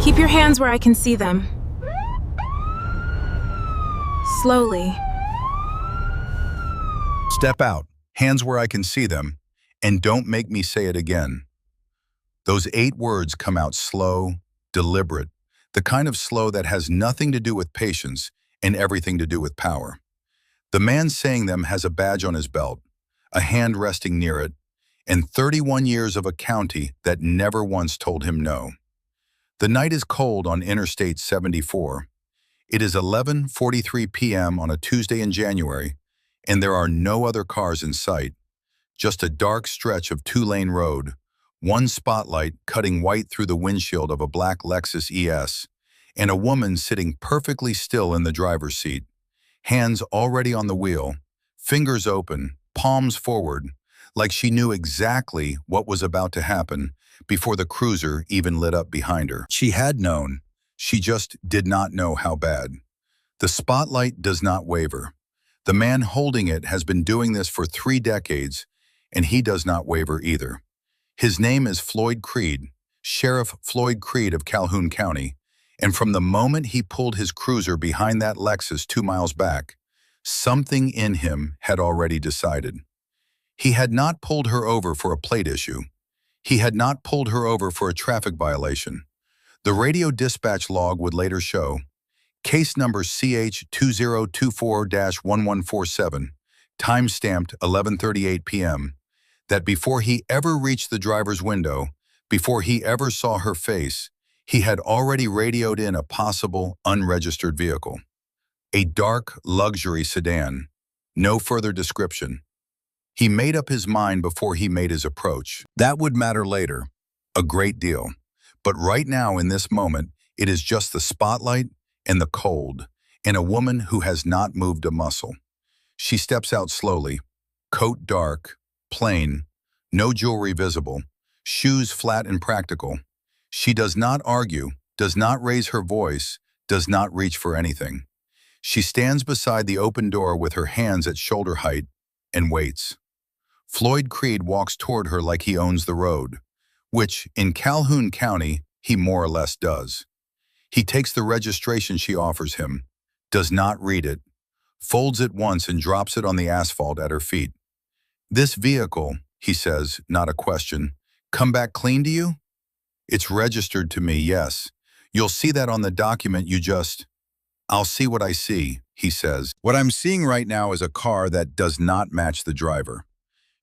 Keep your hands where I can see them. Slowly. Step out, hands where I can see them, and don't make me say it again. Those 8 words come out slow, deliberate, the kind of slow that has nothing to do with patience and everything to do with power. The man saying them has a badge on his belt, a hand resting near it, and 31 years of a county that never once told him no. The night is cold on Interstate 74. It is 11:43 p.m. on a Tuesday in January, and there are no other cars in sight, just a dark stretch of 2-lane road, one spotlight cutting white through the windshield of a black Lexus ES, and a woman sitting perfectly still in the driver's seat, hands already on the wheel, fingers open, palms forward, like she knew exactly what was about to happen before the cruiser even lit up behind her. She had known, she just did not know how bad. The spotlight does not waver. The man holding it has been doing this for 3 decades, and he does not waver either. His name is Floyd Creed, Sheriff Floyd Creed of Calhoun County, and from the moment he pulled his cruiser behind that Lexus 2 miles back, something in him had already decided. He had not pulled her over for a plate issue. He had not pulled her over for a traffic violation. The radio dispatch log would later show, case number CH2024-1147, time-stamped 11:38 p.m., that before he ever reached the driver's window, before he ever saw her face, he had already radioed in a possible unregistered vehicle. A dark luxury sedan. No further description. He made up his mind before he made his approach. That would matter later. A great deal. But right now, in this moment, it is just the spotlight and the cold, and a woman who has not moved a muscle. She steps out slowly, coat dark, plain, no jewelry visible, shoes flat and practical. She does not argue, does not raise her voice, does not reach for anything. She stands beside the open door with her hands at shoulder height and waits. Floyd Creed walks toward her like he owns the road, which, in Calhoun County, he more or less does. He takes the registration she offers him, does not read it, folds it once and drops it on the asphalt at her feet. "This vehicle," he says, not a question, "come back clean to you?" "It's registered to me, yes. You'll see that on the document you just—" "I'll see what I see," he says. "What I'm seeing right now is a car that does not match the driver."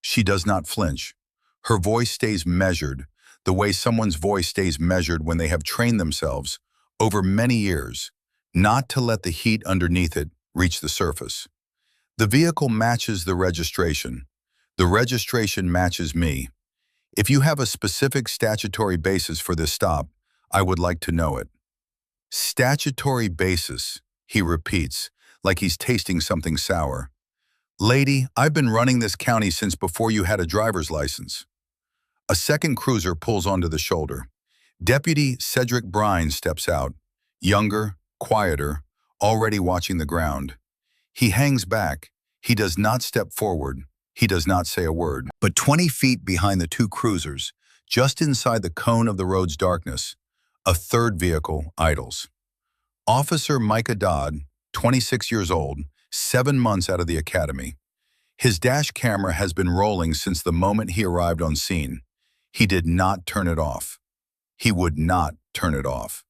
She does not flinch. Her voice stays measured, the way someone's voice stays measured when they have trained themselves, over many years, not to let the heat underneath it reach the surface. "The vehicle matches the registration. The registration matches me. If you have a specific statutory basis for this stop, I would like to know it." "Statutory basis," he repeats, like he's tasting something sour. "Lady, I've been running this county since before you had a driver's license." A second cruiser pulls onto the shoulder. Deputy Cedric Brine steps out, younger, quieter, already watching the ground. He hangs back. He does not step forward. He does not say a word. But 20 feet behind the 2 cruisers, just inside the cone of the road's darkness, a third vehicle idles. Officer Micah Dodd, 26 years old, 7 months out of the academy. His dash camera has been rolling since the moment he arrived on scene. He did not turn it off. He would not turn it off.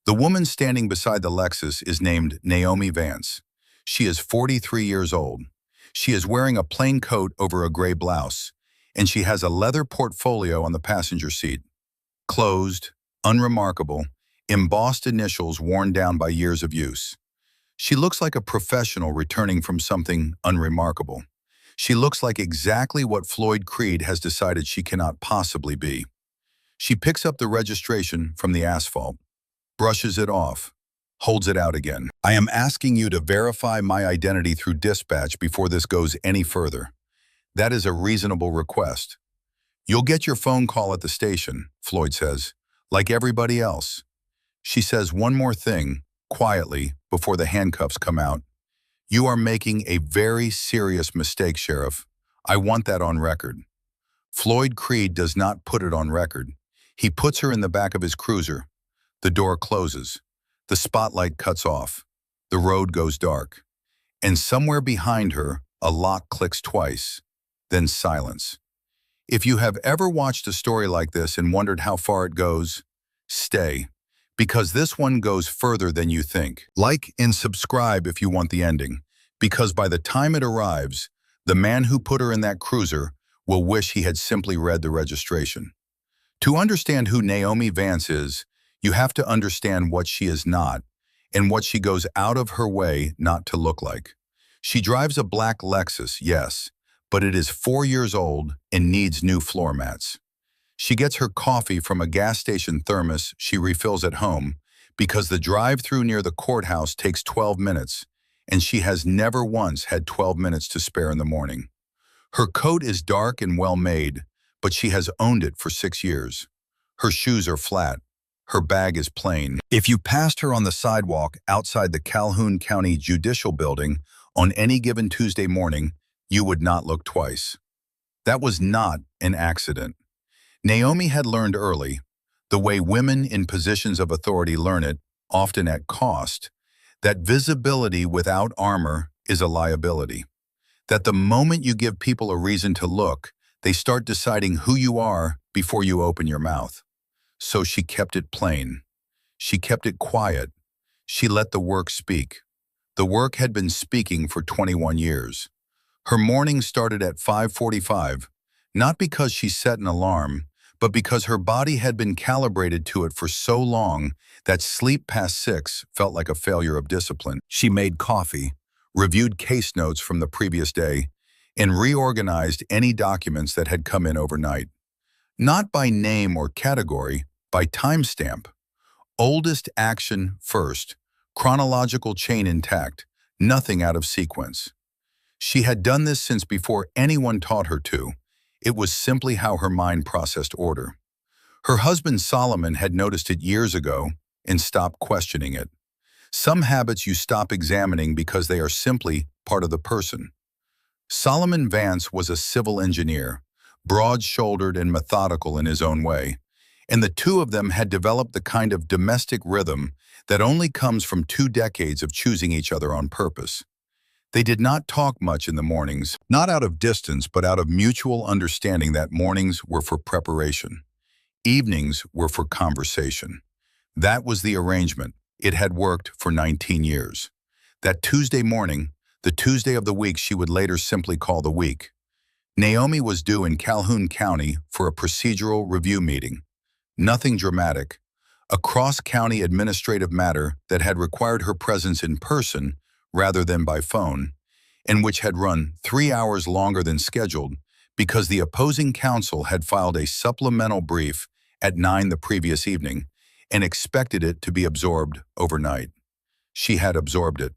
The woman standing beside the Lexus is named Naomi Vance. She is 43 years old. She is wearing a plain coat over a gray blouse, and she has a leather portfolio on the passenger seat. Closed, unremarkable, embossed initials worn down by years of use. She looks like a professional returning from something unremarkable. She looks like exactly what Floyd Creed has decided she cannot possibly be. She picks up the registration from the asphalt, brushes it off, holds it out again. "I am asking you to verify my identity through dispatch before this goes any further. That is a reasonable request." "You'll get your phone call at the station," Floyd says, "like everybody else." She says one more thing, quietly, before the handcuffs come out. "You are making a very serious mistake, Sheriff. I want that on record." Floyd Creed does not put it on record. He puts her in the back of his cruiser. The door closes. The spotlight cuts off. The road goes dark. And somewhere behind her, a lock clicks twice. Then silence. If you have ever watched a story like this and wondered how far it goes, stay, because this one goes further than you think. Like and subscribe if you want the ending, because by the time it arrives, the man who put her in that cruiser will wish he had simply read the registration. To understand who Naomi Vance is, you have to understand what she is not and what she goes out of her way not to look like. She drives a black Lexus, yes, but it is 4 years old and needs new floor mats. She gets her coffee from a gas station thermos she refills at home because the drive-through near the courthouse takes 12 minutes, and she has never once had 12 minutes to spare in the morning. Her coat is dark and well-made, but she has owned it for 6 years. Her shoes are flat. Her bag is plain. If you passed her on the sidewalk outside the Calhoun County Judicial Building on any given Tuesday morning, you would not look twice. That was not an accident. Naomi had learned early, the way women in positions of authority learn it, often at cost, that visibility without armor is a liability. That the moment you give people a reason to look, they start deciding who you are before you open your mouth. So she kept it plain. She kept it quiet. She let the work speak. The work had been speaking for 21 years. Her morning started at 5:45, not because she set an alarm, but because her body had been calibrated to it for so long that sleep past 6 felt like a failure of discipline. She made coffee, reviewed case notes from the previous day, and reorganized any documents that had come in overnight. Not by name or category, by timestamp. Oldest action first, chronological chain intact, nothing out of sequence. She had done this since before anyone taught her to. It was simply how her mind processed order. Her husband Solomon had noticed it years ago and stopped questioning it. Some habits you stop examining because they are simply part of the person. Solomon Vance was a civil engineer, broad-shouldered and methodical in his own way, and the two of them had developed the kind of domestic rhythm that only comes from 2 decades of choosing each other on purpose. They did not talk much in the mornings, not out of distance, but out of mutual understanding that mornings were for preparation. Evenings were for conversation. That was the arrangement. It had worked for 19 years. That Tuesday morning, the Tuesday of the week she would later simply call the week, Naomi was due in Calhoun County for a procedural review meeting. Nothing dramatic. A cross-county administrative matter that had required her presence in person rather than by phone, and which had run 3 hours longer than scheduled because the opposing counsel had filed a supplemental brief at 9 the previous evening and expected it to be absorbed overnight. She had absorbed it.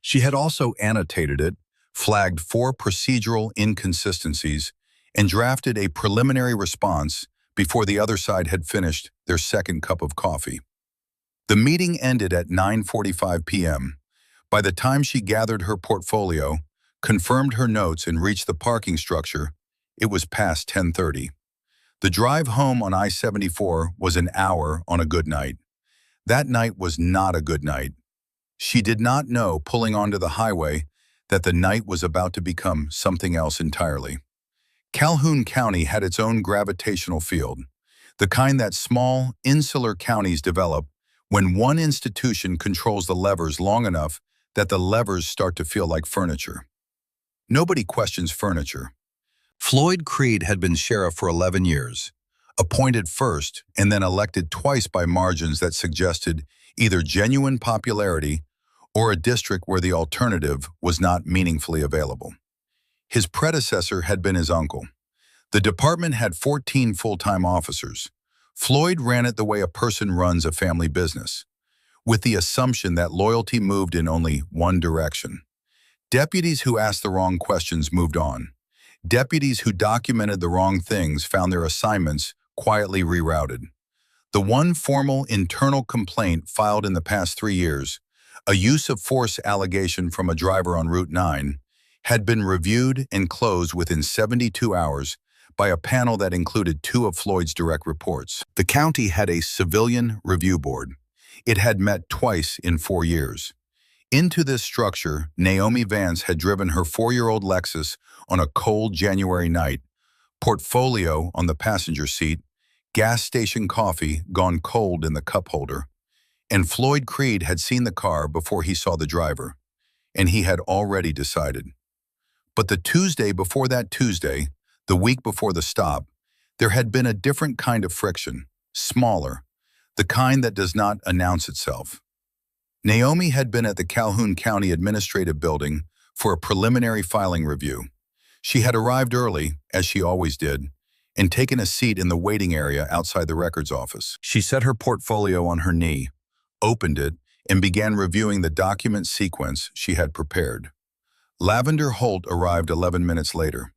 She had also annotated it, flagged 4 procedural inconsistencies, and drafted a preliminary response before the other side had finished their second cup of coffee. The meeting ended at 9:45 p.m. By the time she gathered her portfolio, confirmed her notes, and reached the parking structure, it was past 10:30. The drive home on I-74 was an hour on a good night. That night was not a good night. She did not know, pulling onto the highway, that the night was about to become something else entirely. Calhoun County had its own gravitational field, the kind that small, insular counties develop when one institution controls the levers long enough that the levers start to feel like furniture. Nobody questions furniture. Floyd Creed had been sheriff for 11 years, appointed first and then elected twice by margins that suggested either genuine popularity or a district where the alternative was not meaningfully available. His predecessor had been his uncle. The department had 14 full-time officers. Floyd ran it the way a person runs a family business, with the assumption that loyalty moved in only one direction. Deputies who asked the wrong questions moved on. Deputies who documented the wrong things found their assignments quietly rerouted. The one formal internal complaint filed in the past 3 years, a use of force allegation from a driver on Route 9, had been reviewed and closed within 72 hours by a panel that included 2 of Floyd's direct reports. The county had a civilian review board. It had met twice in 4 years. Into this structure, Naomi Vance had driven her 4-year-old Lexus on a cold January night, portfolio on the passenger seat, gas station coffee gone cold in the cup holder. And Floyd Creed had seen the car before he saw the driver, and he had already decided. But the Tuesday before that Tuesday, the week before the stop, there had been a different kind of friction, smaller, the kind that does not announce itself. Naomi had been at the Calhoun County Administrative Building for a preliminary filing review. She had arrived early, as she always did, and taken a seat in the waiting area outside the records office. She set her portfolio on her knee, opened it, and began reviewing the document sequence she had prepared. Lavender Holt arrived 11 minutes later.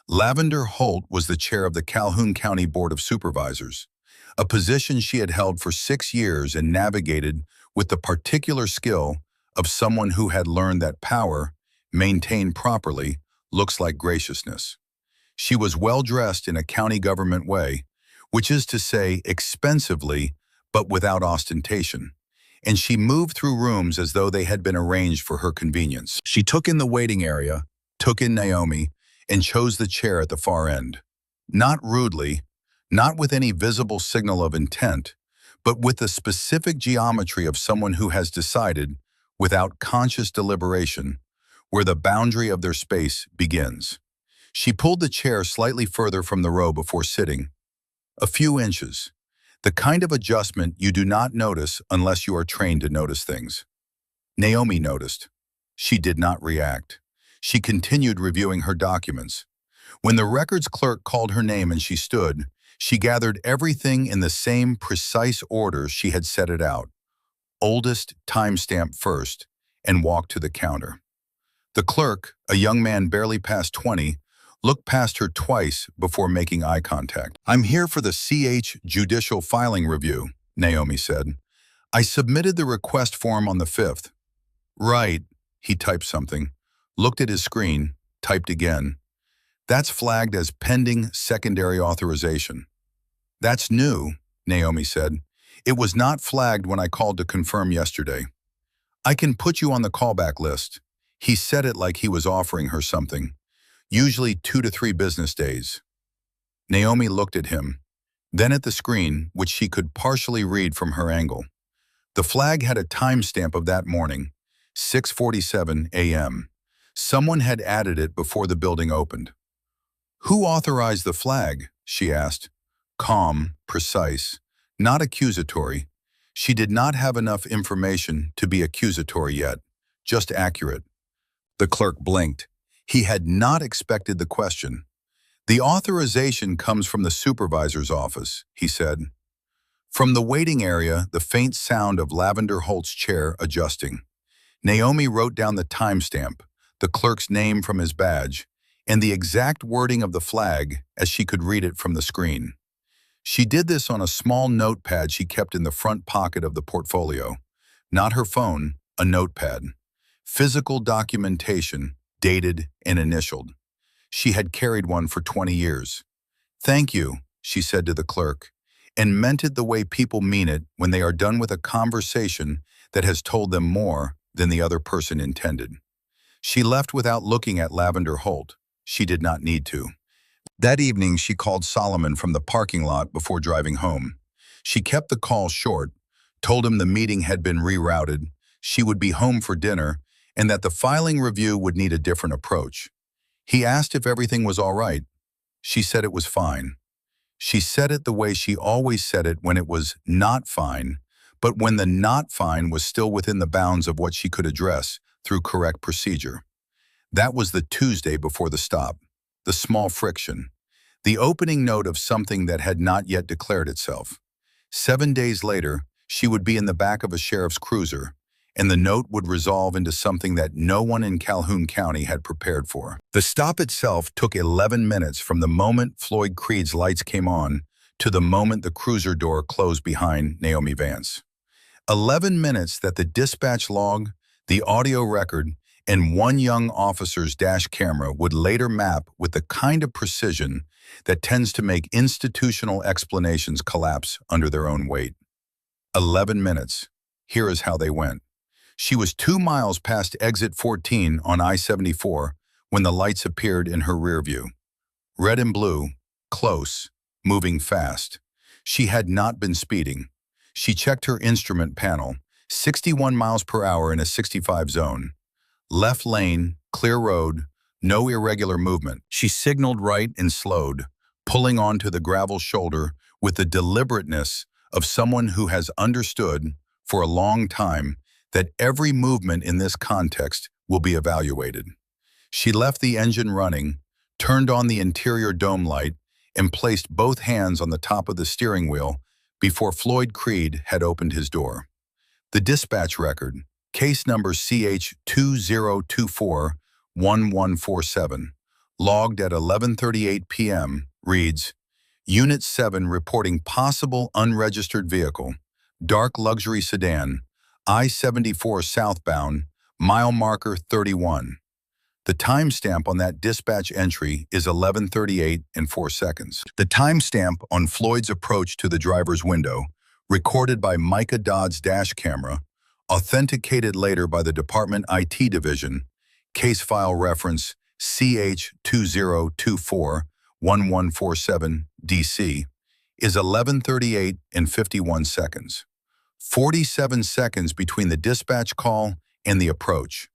Lavender Holt was the chair of the Calhoun County Board of Supervisors, a position she had held for 6 years and navigated with the particular skill of someone who had learned that power, maintained properly, looks like graciousness. She was well-dressed in a county government way, which is to say expensively but without ostentation, and she moved through rooms as though they had been arranged for her convenience. She took in the waiting area, took in Naomi, and chose the chair at the far end. Not rudely, not with any visible signal of intent, but with the specific geometry of someone who has decided, without conscious deliberation, where the boundary of their space begins. She pulled the chair slightly further from the row before sitting. A few inches. The kind of adjustment you do not notice unless you are trained to notice things. Naomi noticed. She did not react. She continued reviewing her documents. When the records clerk called her name and she stood, she gathered everything in the same precise order she had set it out. Oldest timestamp first, and walked to the counter. The clerk, a young man barely past 20, looked past her twice before making eye contact. "I'm here for the CH Judicial Filing Review," Naomi said. "I submitted the request form on the 5th. "Right," he typed something, looked at his screen, typed again. "That's flagged as pending secondary authorization." "That's new," Naomi said. "It was not flagged when I called to confirm yesterday." "I can put you on the callback list." He said it like he was offering her something. "Usually 2 to 3 business days." Naomi looked at him, then at the screen, which she could partially read from her angle. The flag had a timestamp of that morning, 6:47 a.m. Someone had added it before the building opened. "Who authorized the flag?" she asked. Calm, precise, not accusatory. She did not have enough information to be accusatory yet, just accurate. The clerk blinked. He had not expected the question. "The authorization comes from the supervisor's office," he said. From the waiting area, the faint sound of Lavender Holt's chair adjusting. Naomi wrote down the timestamp, the clerk's name from his badge, and the exact wording of the flag as she could read it from the screen. She did this on a small notepad she kept in the front pocket of the portfolio. Not her phone, a notepad. Physical documentation, dated and initialed. She had carried one for 20 years. "Thank you," she said to the clerk, and meant it the way people mean it when they are done with a conversation that has told them more than the other person intended. She left without looking at Lavender Holt. She did not need to. That evening, she called Solomon from the parking lot before driving home. She kept the call short, told him the meeting had been rerouted, she would be home for dinner, and that the filing review would need a different approach. He asked if everything was all right. She said it was fine. She said it the way she always said it when it was not fine, but when the not fine was still within the bounds of what she could address through correct procedure. That was the Tuesday before the stop, the small friction, the opening note of something that had not yet declared itself. 7 days later, she would be in the back of a sheriff's cruiser, and the note would resolve into something that no one in Calhoun County had prepared for. The stop itself took 11 minutes from the moment Floyd Creed's lights came on to the moment the cruiser door closed behind Naomi Vance. 11 minutes that the dispatch log, the audio record, and one young officer's dash camera would later map with the kind of precision that tends to make institutional explanations collapse under their own weight. 11 minutes. Here is how they went. She was 2 miles past exit 14 on I-74 when the lights appeared in her rear view. Red and blue, close, moving fast. She had not been speeding. She checked her instrument panel, 61 miles per hour in a 65 zone. Left lane, clear road, no irregular movement. She signaled right and slowed, pulling onto the gravel shoulder with the deliberateness of someone who has understood for a long time that every movement in this context will be evaluated. She left the engine running, turned on the interior dome light, and placed both hands on the top of the steering wheel before Floyd Creed had opened his door. The dispatch record, case number CH2024-1147, logged at 11:38 p.m., reads, Unit 7 reporting possible unregistered vehicle, dark luxury sedan, I-74 southbound, mile marker 31. The timestamp on that dispatch entry is 11:38 and 4 seconds. The timestamp on Floyd's approach to the driver's window, recorded by Micah Dodd's dash camera, authenticated later by the Department IT Division, case file reference CH2024-1147 DC, is 11:38 and 51 seconds. 47 seconds between the dispatch call and the approach.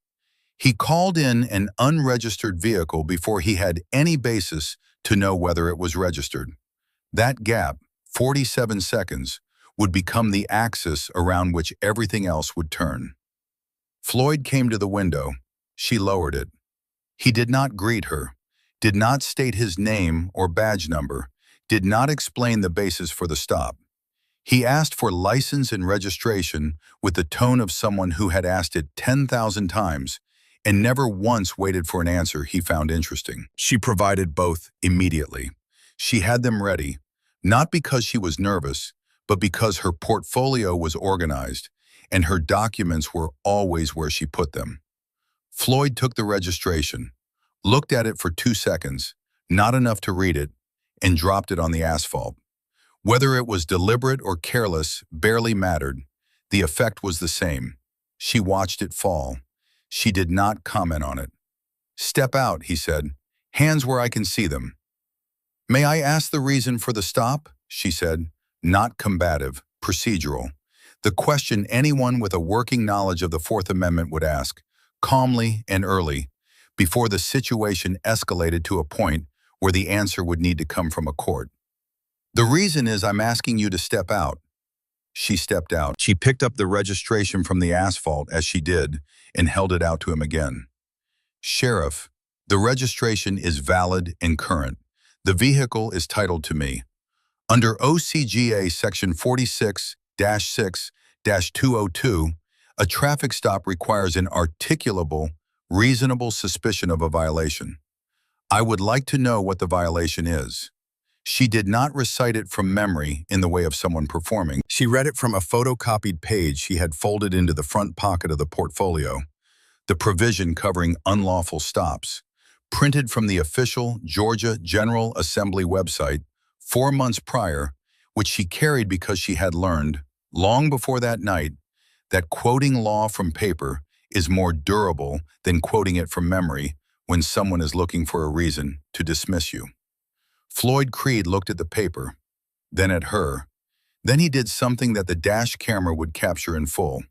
He called in an unregistered vehicle before he had any basis to know whether it was registered. That gap, 47 seconds, would become the axis around which everything else would turn. Floyd came to the window. She lowered it. He did not greet her, did not state his name or badge number, did not explain the basis for the stop. He asked for license and registration with the tone of someone who had asked it 10,000 times and never once waited for an answer he found interesting. She provided both immediately. She had them ready, not because she was nervous, but because her portfolio was organized and her documents were always where she put them. Floyd took the registration, looked at it for 2 seconds, not enough to read it, and dropped it on the asphalt. Whether it was deliberate or careless barely mattered. The effect was the same. She watched it fall. She did not comment on it. "Step out," he said. "Hands where I can see them." "May I ask the reason for the stop?" she said. Not combative, procedural. The question anyone with a working knowledge of the Fourth Amendment would ask, calmly and early, before the situation escalated to a point where the answer would need to come from a court. "The reason is I'm asking you to step out." She stepped out. She picked up the registration from the asphalt as she did and held it out to him again. "Sheriff, the registration is valid and current. The vehicle is titled to me. Under OCGA Section 46-6-202, a traffic stop requires an articulable, reasonable suspicion of a violation. I would like to know what the violation is." She did not recite it from memory in the way of someone performing. She read it from a photocopied page she had folded into the front pocket of the portfolio, the provision covering unlawful stops, printed from the official Georgia General Assembly website 4 months prior, which she carried because she had learned, long before that night, that quoting law from paper is more durable than quoting it from memory when someone is looking for a reason to dismiss you. Floyd Creed looked at the paper, then at her. Then he did something that the dash camera would capture in full.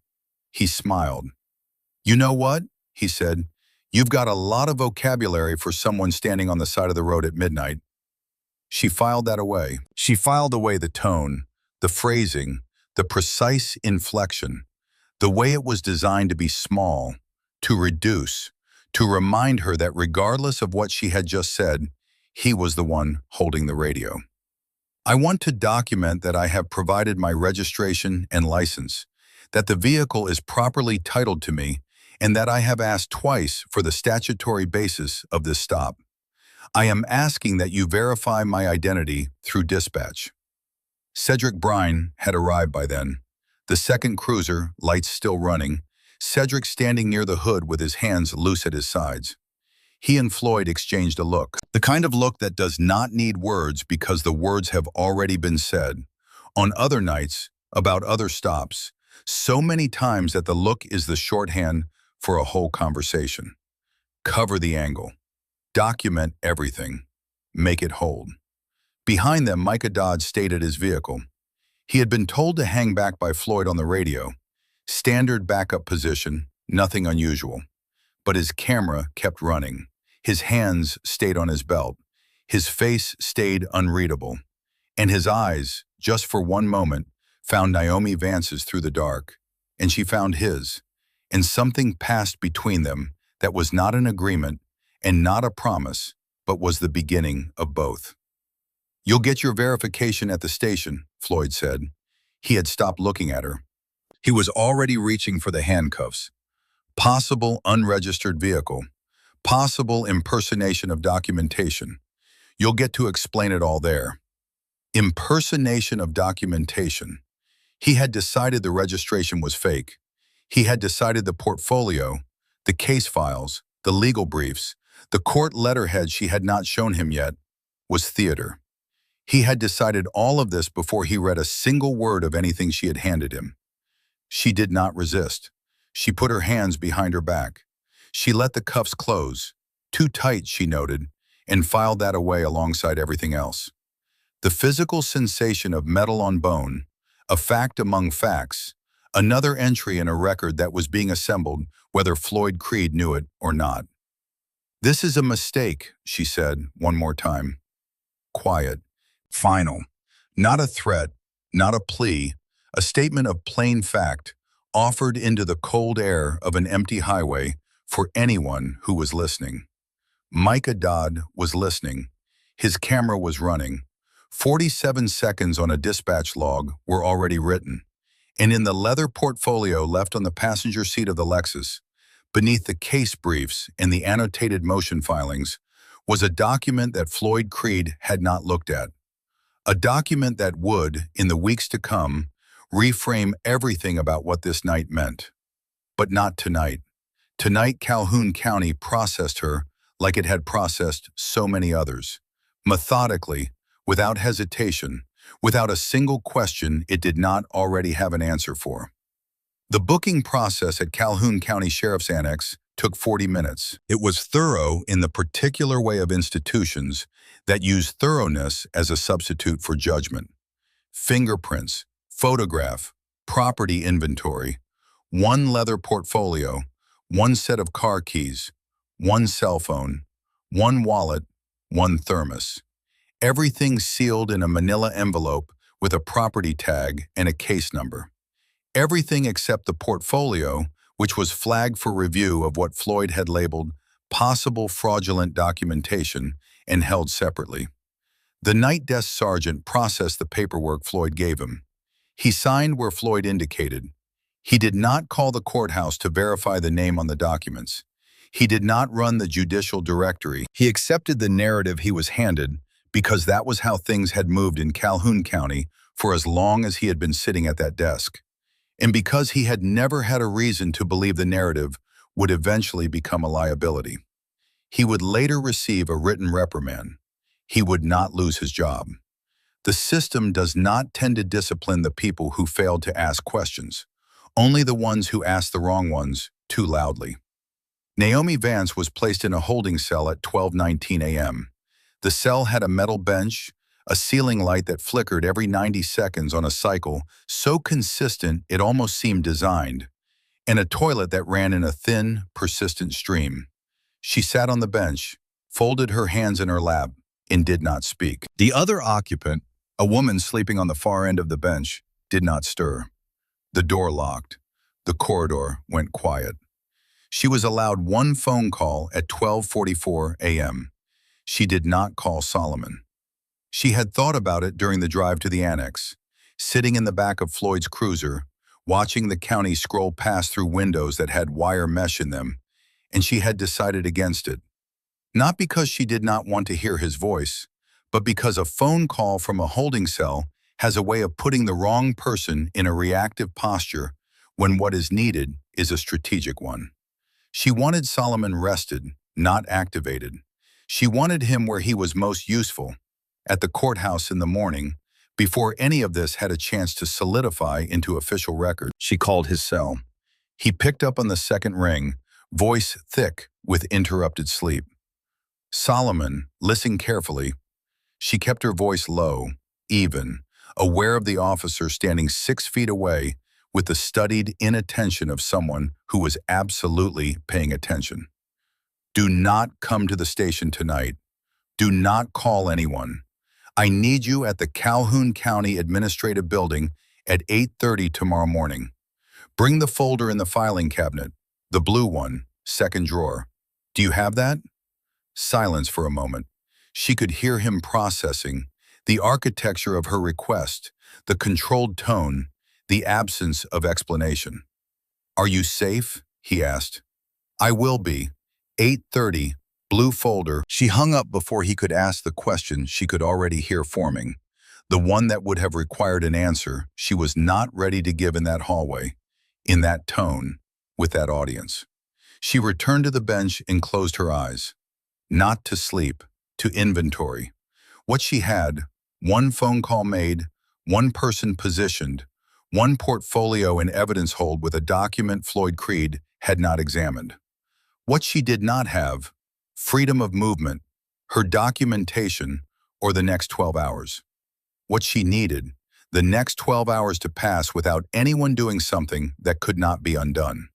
He smiled. "You know what?" he said. "You've got a lot of vocabulary for someone standing on the side of the road at midnight." She filed that away. She filed away the tone, the phrasing, the precise inflection, the way it was designed to be small, to reduce, to remind her that regardless of what she had just said, he was the one holding the radio. "I want to document that I have provided my registration and license, that the vehicle is properly titled to me, and that I have asked twice for the statutory basis of this stop. I am asking that you verify my identity through dispatch." Cedric Brine had arrived by then. The second cruiser, lights still running, Cedric standing near the hood with his hands loose at his sides. He and Floyd exchanged a look, the kind of look that does not need words because the words have already been said. On other nights, about other stops, So many times that the look is the shorthand for a whole conversation. Cover the angle. Document everything. Make it hold. Behind them, Micah Dodd stayed at his vehicle. He had been told to hang back by Floyd on the radio. Standard backup position, nothing unusual. But his camera kept running. His hands stayed on his belt. His face stayed unreadable. And his eyes, just for one moment, found Naomi Vance's through the dark. And she found his. And something passed between them that was not an agreement and not a promise, but was the beginning of both. "You'll get your verification at the station," Floyd said. He had stopped looking at her. He was already reaching for the handcuffs. Possible unregistered vehicle. Possible impersonation of documentation. "You'll get to explain it all there." Impersonation of documentation. He had decided the registration was fake. He had decided the portfolio, the case files, the legal briefs, the court letterhead she had not shown him yet, was theater. He had decided all of this before he read a single word of anything she had handed him. She did not resist. She put her hands behind her back. She let the cuffs close, too tight, she noted, and filed that away alongside everything else. The physical sensation of metal on bone, a fact among facts, another entry in a record that was being assembled, whether Floyd Creed knew it or not. "This is a mistake," she said one more time. Quiet. Final. Not a threat, not a plea, a statement of plain fact, offered into the cold air of an empty highway for anyone who was listening. Micah Dodd was listening. His camera was running. 47 seconds on a dispatch log were already written. And in the leather portfolio left on the passenger seat of the Lexus, beneath the case briefs and the annotated motion filings, was a document that Floyd Creed had not looked at. A document that would, in the weeks to come, reframe everything about what this night meant. But not tonight. Tonight, Calhoun County processed her like it had processed so many others. Methodically, without hesitation, without a single question it did not already have an answer for. The booking process at Calhoun County Sheriff's Annex took 40 minutes. It was thorough in the particular way of institutions that use thoroughness as a substitute for judgment. Fingerprints, photograph, property inventory, one leather portfolio, one set of car keys, one cell phone, one wallet, one thermos. Everything sealed in a manila envelope with a property tag and a case number. Everything except the portfolio, which was flagged for review of what Floyd had labeled possible fraudulent documentation and held separately. The night desk sergeant processed the paperwork Floyd gave him. He signed where Floyd indicated. He did not call the courthouse to verify the name on the documents. He did not run the judicial directory. He accepted the narrative he was handed because that was how things had moved in Calhoun County for as long as he had been sitting at that desk. And because he had never had a reason to believe the narrative would eventually become a liability. He would later receive a written reprimand. He would not lose his job. The system does not tend to discipline the people who failed to ask questions, only the ones who asked the wrong ones too loudly. Naomi Vance was placed in a holding cell at 12:19 a.m. The cell had a metal bench, a ceiling light that flickered every 90 seconds on a cycle so consistent it almost seemed designed, and a toilet that ran in a thin, persistent stream. She sat on the bench, folded her hands in her lap, and did not speak. The other occupant, a woman sleeping on the far end of the bench, did not stir. The door locked. The corridor went quiet. She was allowed one phone call at 12:44 a.m. She did not call Solomon. She had thought about it during the drive to the annex, sitting in the back of Floyd's cruiser, watching the county scroll past through windows that had wire mesh in them, and she had decided against it. Not because she did not want to hear his voice, but because a phone call from a holding cell has a way of putting the wrong person in a reactive posture when what is needed is a strategic one. She wanted Solomon rested, not activated. She wanted him where he was most useful, at the courthouse in the morning, before any of this had a chance to solidify into official record. She called his cell. He picked up on the second ring, voice thick with interrupted sleep. "Solomon, listen carefully." She kept her voice low, even, aware of the officer standing 6 feet away with the studied inattention of someone who was absolutely paying attention. "Do not come to the station tonight. Do not call anyone. I need you at the Calhoun County Administrative Building at 8:30 tomorrow morning. Bring the folder in the filing cabinet, the blue one, second drawer. Do you have that?" Silence for a moment. She could hear him processing the architecture of her request, the controlled tone, the absence of explanation. "Are you safe?" he asked. "I will be. 8:30, blue folder." She hung up before he could ask the question she could already hear forming, the one that would have required an answer she was not ready to give in that hallway, in that tone, with that audience. She returned to the bench and closed her eyes. Not to sleep, to inventory. What she had, one phone call made, one person positioned, one portfolio in evidence hold with a document Floyd Creed had not examined. What she did not have, freedom of movement, her documentation, or the next 12 hours. What she needed, the next 12 hours to pass without anyone doing something that could not be undone.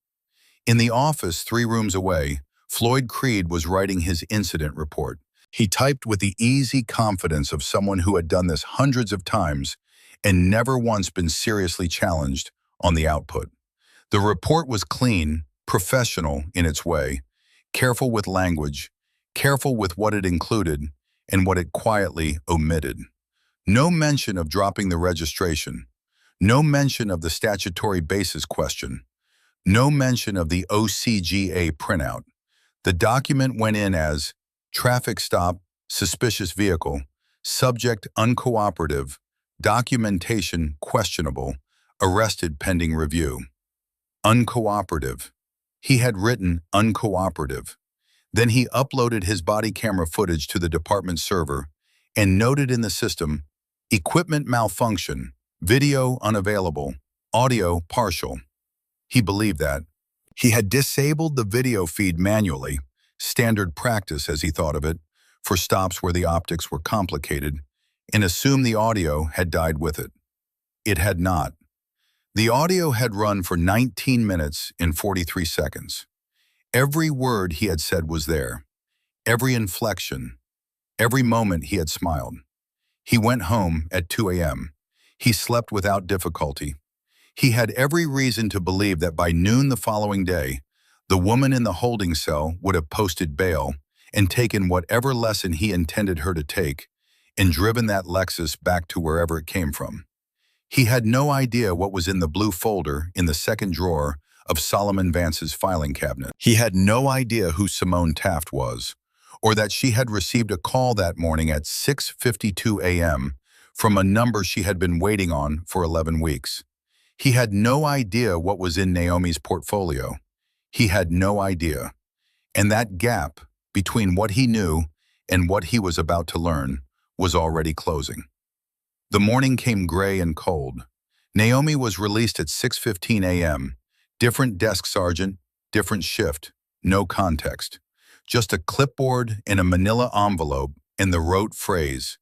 In the office 3 rooms away, Floyd Creed was writing his incident report. He typed with the easy confidence of someone who had done this hundreds of times and never once been seriously challenged on the output. The report was clean, professional in its way, careful with language, careful with what it included and what it quietly omitted. No mention of dropping the registration, no mention of the statutory basis question, no mention of the OCGA printout. The document went in as traffic stop, suspicious vehicle, subject uncooperative, documentation questionable, arrested pending review. Uncooperative. He had written uncooperative. Then he uploaded his body camera footage to the department server and noted in the system, equipment malfunction, video unavailable, audio partial. He believed that. He had disabled the video feed manually, standard practice as he thought of it, for stops where the optics were complicated, and assumed the audio had died with it. It had not. The audio had run for 19 minutes and 43 seconds. Every word he had said was there, every inflection, every moment he had smiled. He went home at 2 a.m. He slept without difficulty. He had every reason to believe that by noon the following day, the woman in the holding cell would have posted bail and taken whatever lesson he intended her to take and driven that Lexus back to wherever it came from. He had no idea what was in the blue folder in the second drawer of Naomi Vance's filing cabinet. He had no idea who Simone Taft was, or that she had received a call that morning at 6:52 a.m. from a number she had been waiting on for 11 weeks. He had no idea what was in Naomi's portfolio. He had no idea. And that gap between what he knew and what he was about to learn was already closing. The morning came gray and cold. Naomi was released at 6:15 a.m. Different desk sergeant, different shift, no context. Just a clipboard and a manila envelope and the rote phrase,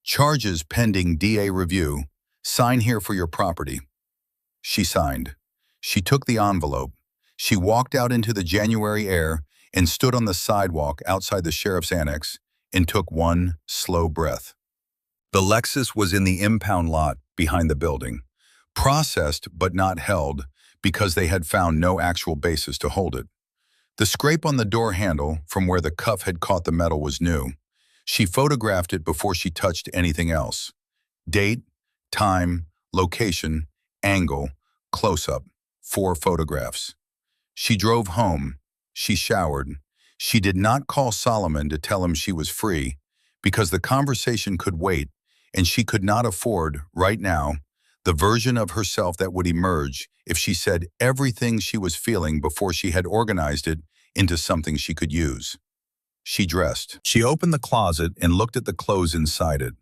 "Charges pending DA review. Sign here for your property." She signed. She took the envelope. She walked out into the January air and stood on the sidewalk outside the sheriff's annex and took one slow breath. The Lexus was in the impound lot behind the building, processed but not held because they had found no actual basis to hold it. The scrape on the door handle from where the cuff had caught the metal was new. She photographed it before she touched anything else. Date, time, location, angle, close-up, 4 photographs. She drove home. She showered. She did not call Solomon to tell him she was free because the conversation could wait and she could not afford, right now, the version of herself that would emerge if she said everything she was feeling before she had organized it into something she could use. She dressed. She opened the closet and looked at the clothes inside it.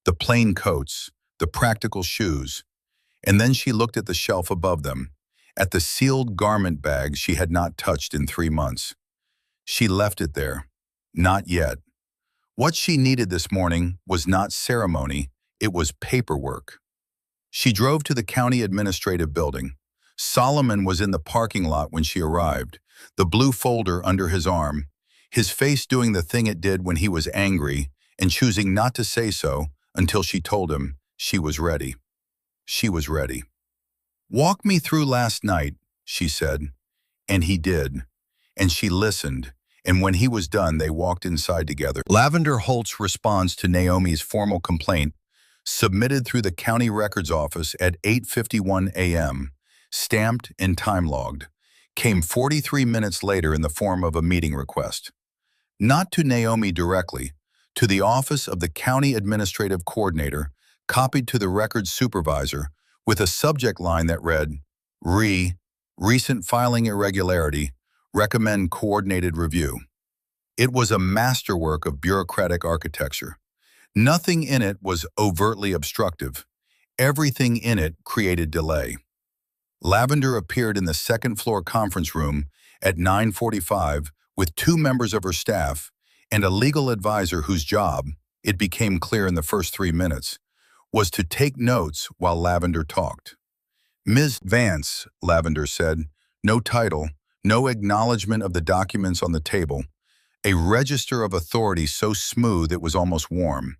The plain coats, the practical shoes, and then she looked at the shelf above them, at the sealed garment bag she had not touched in 3 months. She left it there. Not yet. What she needed this morning was not ceremony, it was paperwork. She drove to the county administrative building. Solomon was in the parking lot when she arrived, the blue folder under his arm, his face doing the thing it did when he was angry and choosing not to say so until she told him she was ready. She was ready. "Walk me through last night," she said, and he did. And she listened, and when he was done, they walked inside together. Lavender Holt's response to Naomi's formal complaint, submitted through the county records office at 8:51 a.m., stamped and time-logged, came 43 minutes later in the form of a meeting request. Not to Naomi directly, to the office of the county administrative coordinator, copied to the records supervisor, with a subject line that read, "Recent filing irregularity, recommend coordinated review." It was a masterwork of bureaucratic architecture. Nothing in it was overtly obstructive. Everything in it created delay. Lavender appeared in the second-floor conference room at 9:45 with 2 members of her staff and a legal advisor whose job, it became clear in the first 3 minutes, was to take notes while Lavender talked. "Ms. Vance," Lavender said, no title, no acknowledgement of the documents on the table, a register of authority so smooth it was almost warm.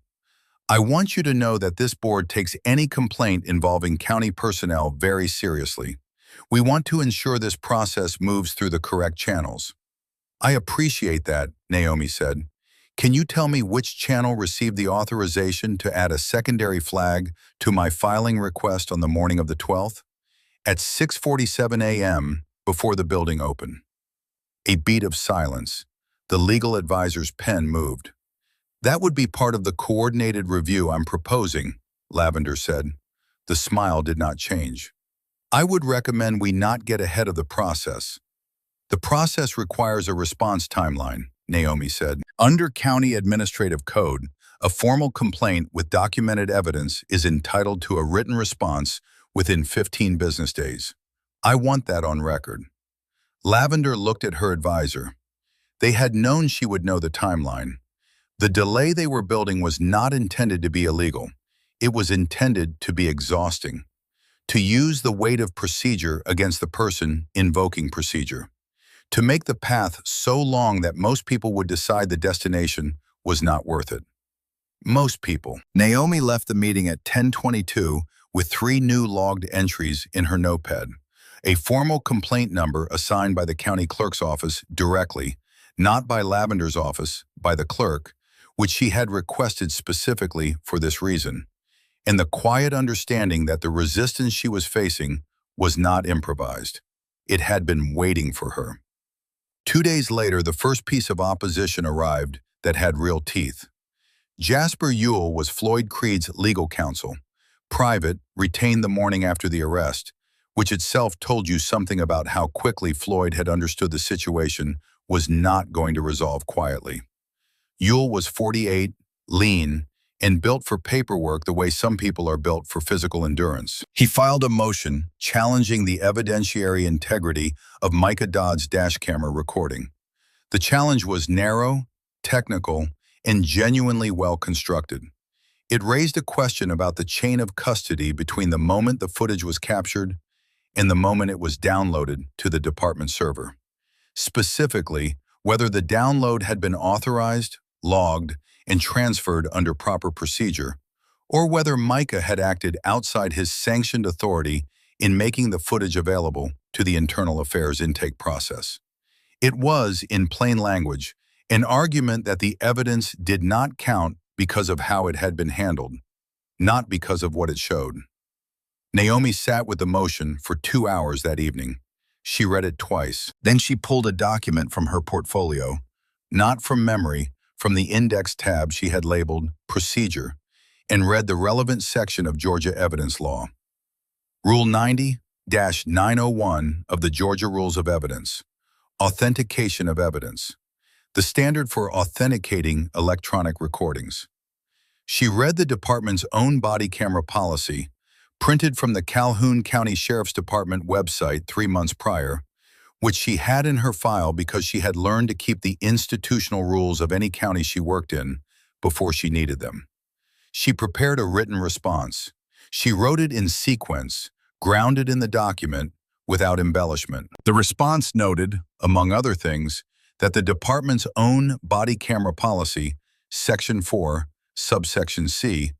"I want you to know that this board takes any complaint involving county personnel very seriously. We want to ensure this process moves through the correct channels." "I appreciate that," Naomi said. "Can you tell me which channel received the authorization to add a secondary flag to my filing request on the morning of the 12th? At 6:47 a.m., before the building opened." A beat of silence. The legal advisor's pen moved. "That would be part of the coordinated review I'm proposing," Lavender said. The smile did not change. "I would recommend we not get ahead of the process. The process requires a response timeline," Naomi said. "Under county administrative code, a formal complaint with documented evidence is entitled to a written response within 15 business days. I want that on record." Lavender looked at her advisor. They had known she would know the timeline. The delay they were building was not intended to be illegal. It was intended to be exhausting, to use the weight of procedure against the person invoking procedure, to make the path so long that most people would decide the destination was not worth it. Most people. Naomi left the meeting at 10:22 with 3 new logged entries in her notepad, a formal complaint number assigned by the county clerk's office directly, not by Lavender's office, by the clerk, which she had requested specifically for this reason, and the quiet understanding that the resistance she was facing was not improvised. It had been waiting for her. 2 days later, the first piece of opposition arrived that had real teeth. Jasper Ewell was Floyd Creed's legal counsel, private, retained the morning after the arrest, which itself told you something about how quickly Floyd had understood the situation was not going to resolve quietly. Ewell was 48, lean, and built for paperwork the way some people are built for physical endurance. He filed a motion challenging the evidentiary integrity of Micah Dodd's dash camera recording. The challenge was narrow, technical, and genuinely well constructed. It raised a question about the chain of custody between the moment the footage was captured and the moment it was downloaded to the department server. Specifically, whether the download had been authorized, logged, and transferred under proper procedure, or whether Micah had acted outside his sanctioned authority in making the footage available to the internal affairs intake process. It was, in plain language, an argument that the evidence did not count because of how it had been handled, not because of what it showed. Naomi sat with the motion for 2 hours that evening. She read it twice. Then she pulled a document from her portfolio, not from memory, from the index tab she had labeled Procedure, and read the relevant section of Georgia evidence law. Rule 90-901 of the Georgia Rules of Evidence, Authentication of Evidence, the standard for authenticating electronic recordings. She read the department's own body camera policy, printed from the Calhoun County Sheriff's Department website 3 months prior, which she had in her file because she had learned to keep the institutional rules of any county she worked in before she needed them. She prepared a written response. She wrote it in sequence, grounded in the document, without embellishment. The response noted, among other things, that the department's own body camera policy, Section 4, subsection C,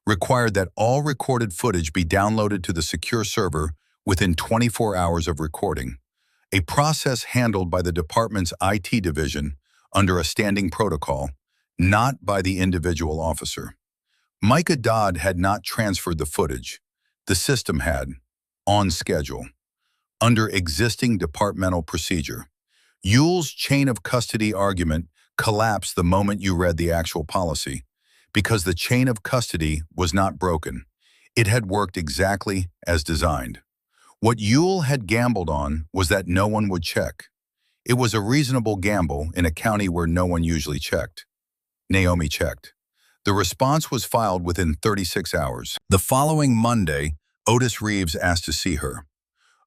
required that all recorded footage be downloaded to the secure server within 24 hours of recording, a process handled by the department's IT division under a standing protocol, not by the individual officer. Micah Dodd had not transferred the footage. The system had, on schedule, under existing departmental procedure. Yule's chain of custody argument collapsed the moment you read the actual policy, because the chain of custody was not broken. It had worked exactly as designed. What Yule had gambled on was that no one would check. It was a reasonable gamble in a county where no one usually checked. Naomi checked. The response was filed within 36 hours. The following Monday, Otis Reeves asked to see her.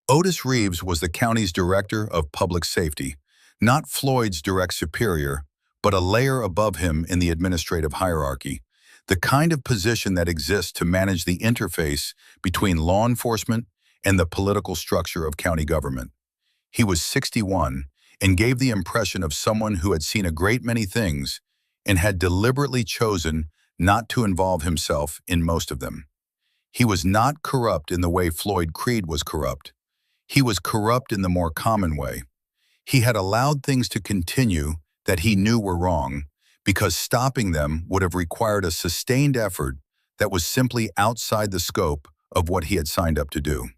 Otis Reeves was the county's director of public safety, not Floyd's direct superior, but a layer above him in the administrative hierarchy, the kind of position that exists to manage the interface between law enforcement and the political structure of county government. He was 61 and gave the impression of someone who had seen a great many things and had deliberately chosen not to involve himself in most of them. He was not corrupt in the way Floyd Creed was corrupt. He was corrupt in the more common way. He had allowed things to continue that he knew were wrong, because stopping them would have required a sustained effort that was simply outside the scope of what he had signed up to do.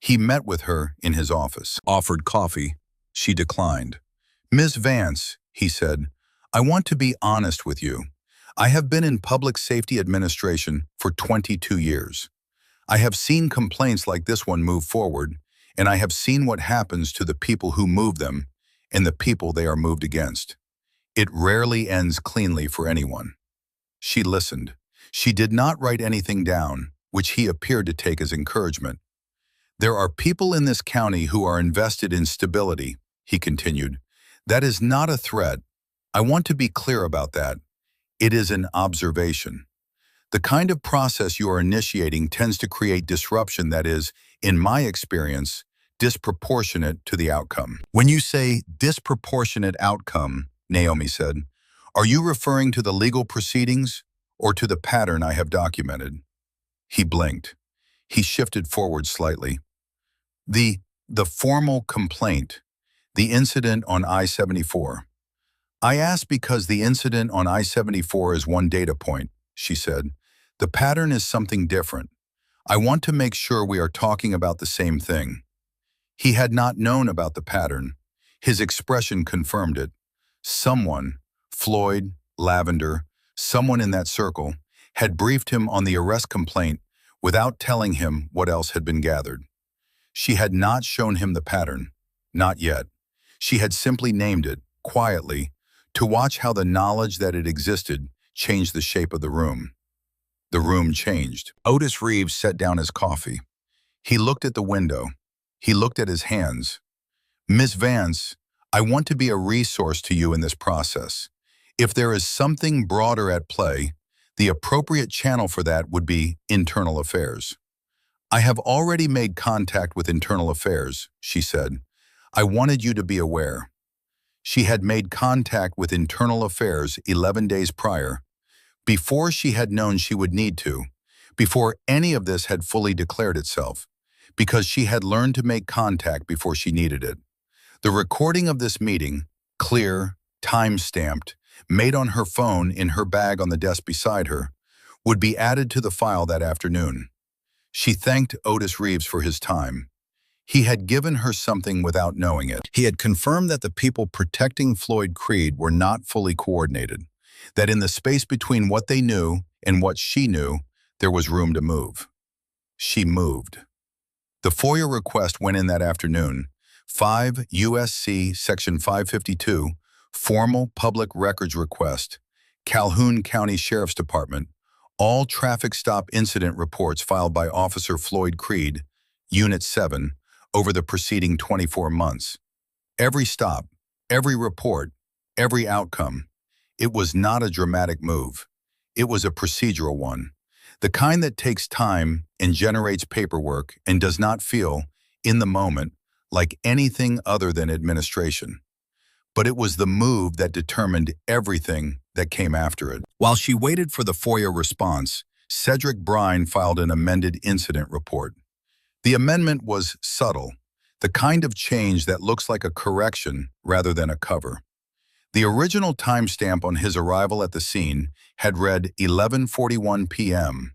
He met with her in his office, offered coffee. She declined. "Ms. Vance," he said, "I want to be honest with you. I have been in public safety administration for 22 years. I have seen complaints like this one move forward, and I have seen what happens to the people who move them and the people they are moved against. It rarely ends cleanly for anyone." She listened. She did not write anything down, which he appeared to take as encouragement. "There are people in this county who are invested in stability," he continued. "That is not a threat. I want to be clear about that. It is an observation. The kind of process you are initiating tends to create disruption that is, in my experience, disproportionate to the outcome." "When you say disproportionate outcome," Naomi said, "are you referring to the legal proceedings or to the pattern I have documented?" He blinked. He shifted forward slightly. The formal complaint, the incident on I-74. "I ask because the incident on I-74 is one data point," she said. "The pattern is something different. I want to make sure we are talking about the same thing." He had not known about the pattern. His expression confirmed it. Someone, Floyd, Lavender, someone in that circle, had briefed him on the arrest complaint without telling him what else had been gathered. She had not shown him the pattern, not yet. She had simply named it, quietly, to watch how the knowledge that it existed changed the shape of the room. The room changed. Otis Reeves set down his coffee. He looked at the window. He looked at his hands. "Ms. Vance, I want to be a resource to you in this process. If there is something broader at play, the appropriate channel for that would be internal affairs." "I have already made contact with internal affairs," she said. "I wanted you to be aware." She had made contact with internal affairs 11 days prior, before she had known she would need to, before any of this had fully declared itself, because she had learned to make contact before she needed it. The recording of this meeting, clear, time-stamped, made on her phone in her bag on the desk beside her, would be added to the file that afternoon. She thanked Otis Reeves for his time. He had given her something without knowing it. He had confirmed that the people protecting Floyd Creed were not fully coordinated, that in the space between what they knew and what she knew, there was room to move. She moved. The FOIA request went in that afternoon. 5 U.S.C. Section 552, Formal Public Records Request, Calhoun County Sheriff's Department, All traffic stop incident reports filed by Officer Floyd Creed, Unit 7, over the preceding 24 months. Every stop, every report, every outcome. It was not a dramatic move. It was a procedural one. The kind that takes time and generates paperwork and does not feel, in the moment, like anything other than administration. But it was the move that determined everything that came after it. While she waited for the FOIA response, Cedric Brine filed an amended incident report. The amendment was subtle, the kind of change that looks like a correction rather than a cover. The original timestamp on his arrival at the scene had read 11:41 p.m.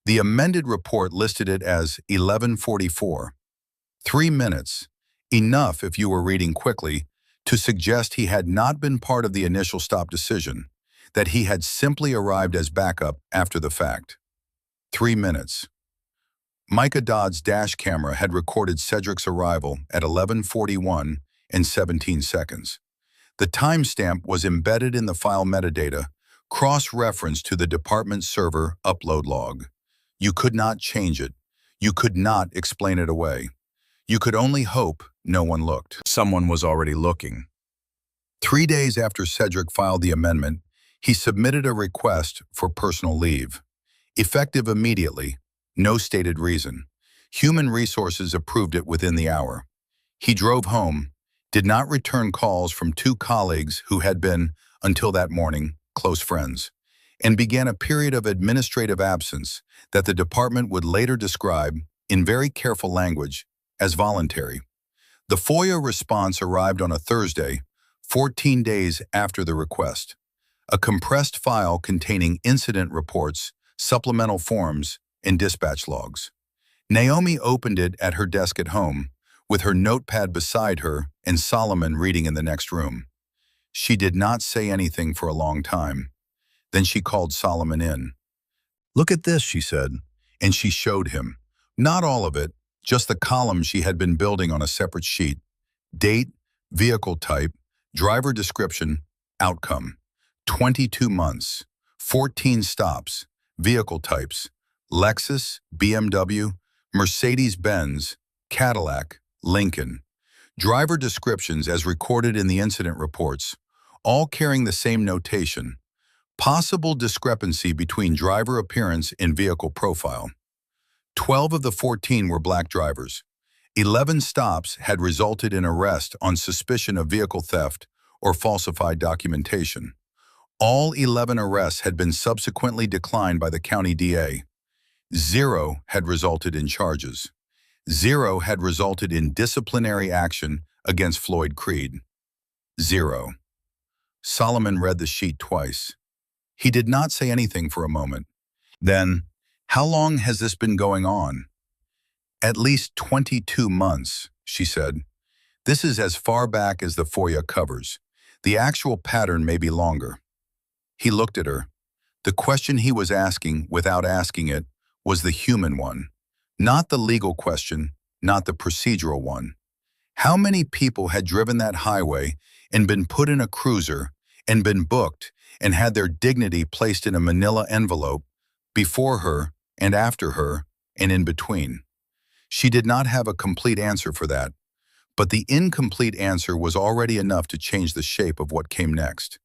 The amended report listed it as 11:44. 3 minutes, enough if you were reading quickly, to suggest he had not been part of the initial stop decision, that he had simply arrived as backup after the fact. 3 minutes. Micah Dodd's dash camera had recorded Cedric's arrival at 11:41 and 17 seconds. The timestamp was embedded in the file metadata, cross-referenced to the department server upload log. You could not change it. You could not explain it away. You could only hope no one looked. Someone was already looking. 3 days after Cedric filed the amendment, he submitted a request for personal leave. Effective immediately, no stated reason. Human Resources approved it within the hour. He drove home, did not return calls from 2 colleagues who had been, until that morning, close friends, and began a period of administrative absence that the department would later describe, in very careful language, as voluntary. The FOIA response arrived on a Thursday, 14 days after the request. A compressed file containing incident reports, supplemental forms, and dispatch logs. Naomi opened it at her desk at home, with her notepad beside her and Solomon reading in the next room. She did not say anything for a long time. Then she called Solomon in. "Look at this," she said, and she showed him. Not all of it, just the columns she had been building on a separate sheet. Date, vehicle type, driver description, outcome. 22 months, 14 stops, vehicle types, Lexus, BMW, Mercedes-Benz, Cadillac, Lincoln. Driver descriptions as recorded in the incident reports, all carrying the same notation. Possible discrepancy between driver appearance and vehicle profile. 12 of the 14 were black drivers. 11 stops had resulted in arrest on suspicion of vehicle theft or falsified documentation. All 11 arrests had been subsequently declined by the county DA. 0 had resulted in charges. 0 had resulted in disciplinary action against Floyd Creed. 0. Solomon read the sheet twice. He did not say anything for a moment. Then, "How long has this been going on?" "At least 22 months, she said. "This is as far back as the FOIA covers. The actual pattern may be longer." He looked at her. The question he was asking, without asking it, was the human one. Not the legal question, not the procedural one. How many people had driven that highway and been put in a cruiser and been booked and had their dignity placed in a manila envelope before her and after her and in between? She did not have a complete answer for that, but the incomplete answer was already enough to change the shape of what came next.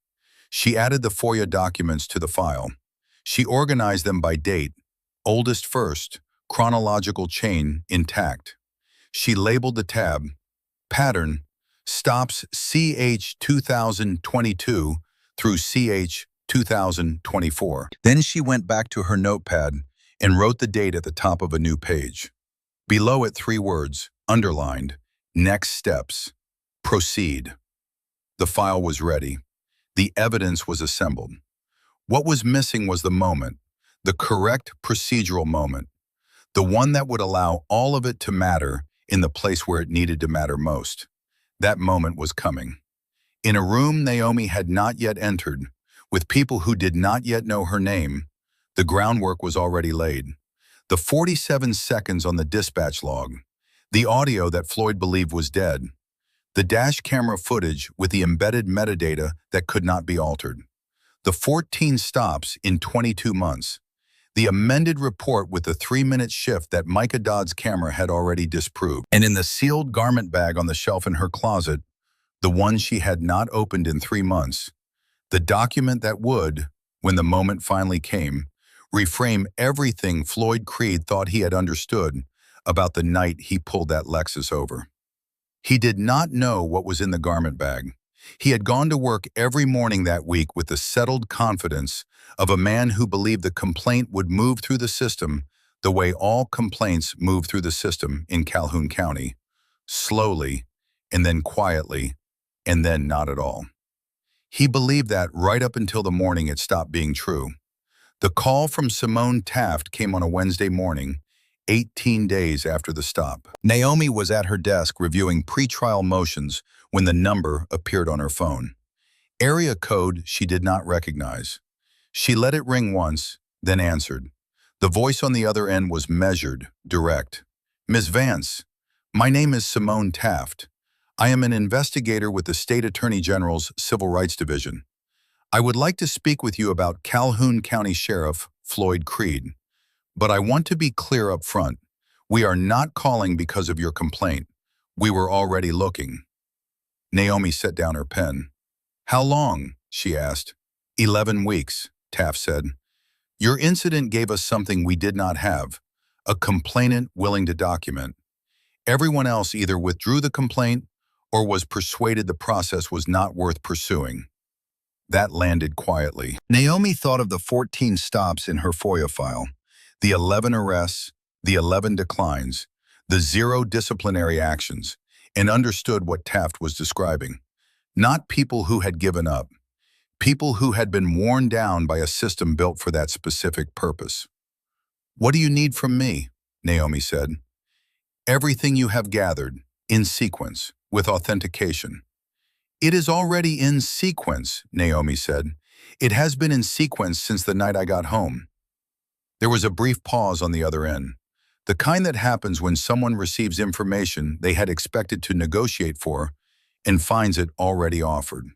She added the FOIA documents to the file. She organized them by date, oldest first, chronological chain intact. She labeled the tab, pattern, stops CH 2022 through CH 2024. Then she went back to her notepad and wrote the date at the top of a new page. Below it 3 words, underlined, next steps, proceed. The file was ready. The evidence was assembled. What was missing was the moment, the correct procedural moment, the one that would allow all of it to matter in the place where it needed to matter most. That moment was coming. In a room Naomi had not yet entered, with people who did not yet know her name, the groundwork was already laid. The 47 seconds on the dispatch log, the audio that Floyd believed was dead, the dash camera footage with the embedded metadata that could not be altered, the 14 stops in 22 months. The amended report with the 3-minute shift that Micah Dodd's camera had already disproved. And in the sealed garment bag on the shelf in her closet, the one she had not opened in 3 months, the document that would, when the moment finally came, reframe everything Floyd Creed thought he had understood about the night he pulled that Lexus over. He did not know what was in the garment bag. He had gone to work every morning that week with the settled confidence of a man who believed the complaint would move through the system the way all complaints move through the system in Calhoun County, slowly, and then quietly, and then not at all. He believed that right up until the morning it stopped being true. The call from Simone Taft came on a Wednesday morning, 18 days after the stop. Naomi was at her desk reviewing pretrial motions when the number appeared on her phone. Area code she did not recognize. She let it ring once, then answered. The voice on the other end was measured, direct. "Ms. Vance, my name is Simone Taft. I am an investigator with the State Attorney General's Civil Rights Division. I would like to speak with you about Calhoun County Sheriff Floyd Creed. But I want to be clear up front. We are not calling because of your complaint. We were already looking." Naomi set down her pen. "How long?" she asked. 11 weeks, Taft said. "Your incident gave us something we did not have, a complainant willing to document. Everyone else either withdrew the complaint or was persuaded the process was not worth pursuing." That landed quietly. Naomi thought of the 14 stops in her FOIA file. The 11 arrests, the 11 declines, the 0 disciplinary actions, and understood what Taft was describing. Not people who had given up, people who had been worn down by a system built for that specific purpose. "What do you need from me?" Naomi said. "Everything you have gathered, in sequence, with authentication." "It is already in sequence," Naomi said. "It has been in sequence since the night I got home." There was a brief pause on the other end, the kind that happens when someone receives information they had expected to negotiate for and finds it already offered.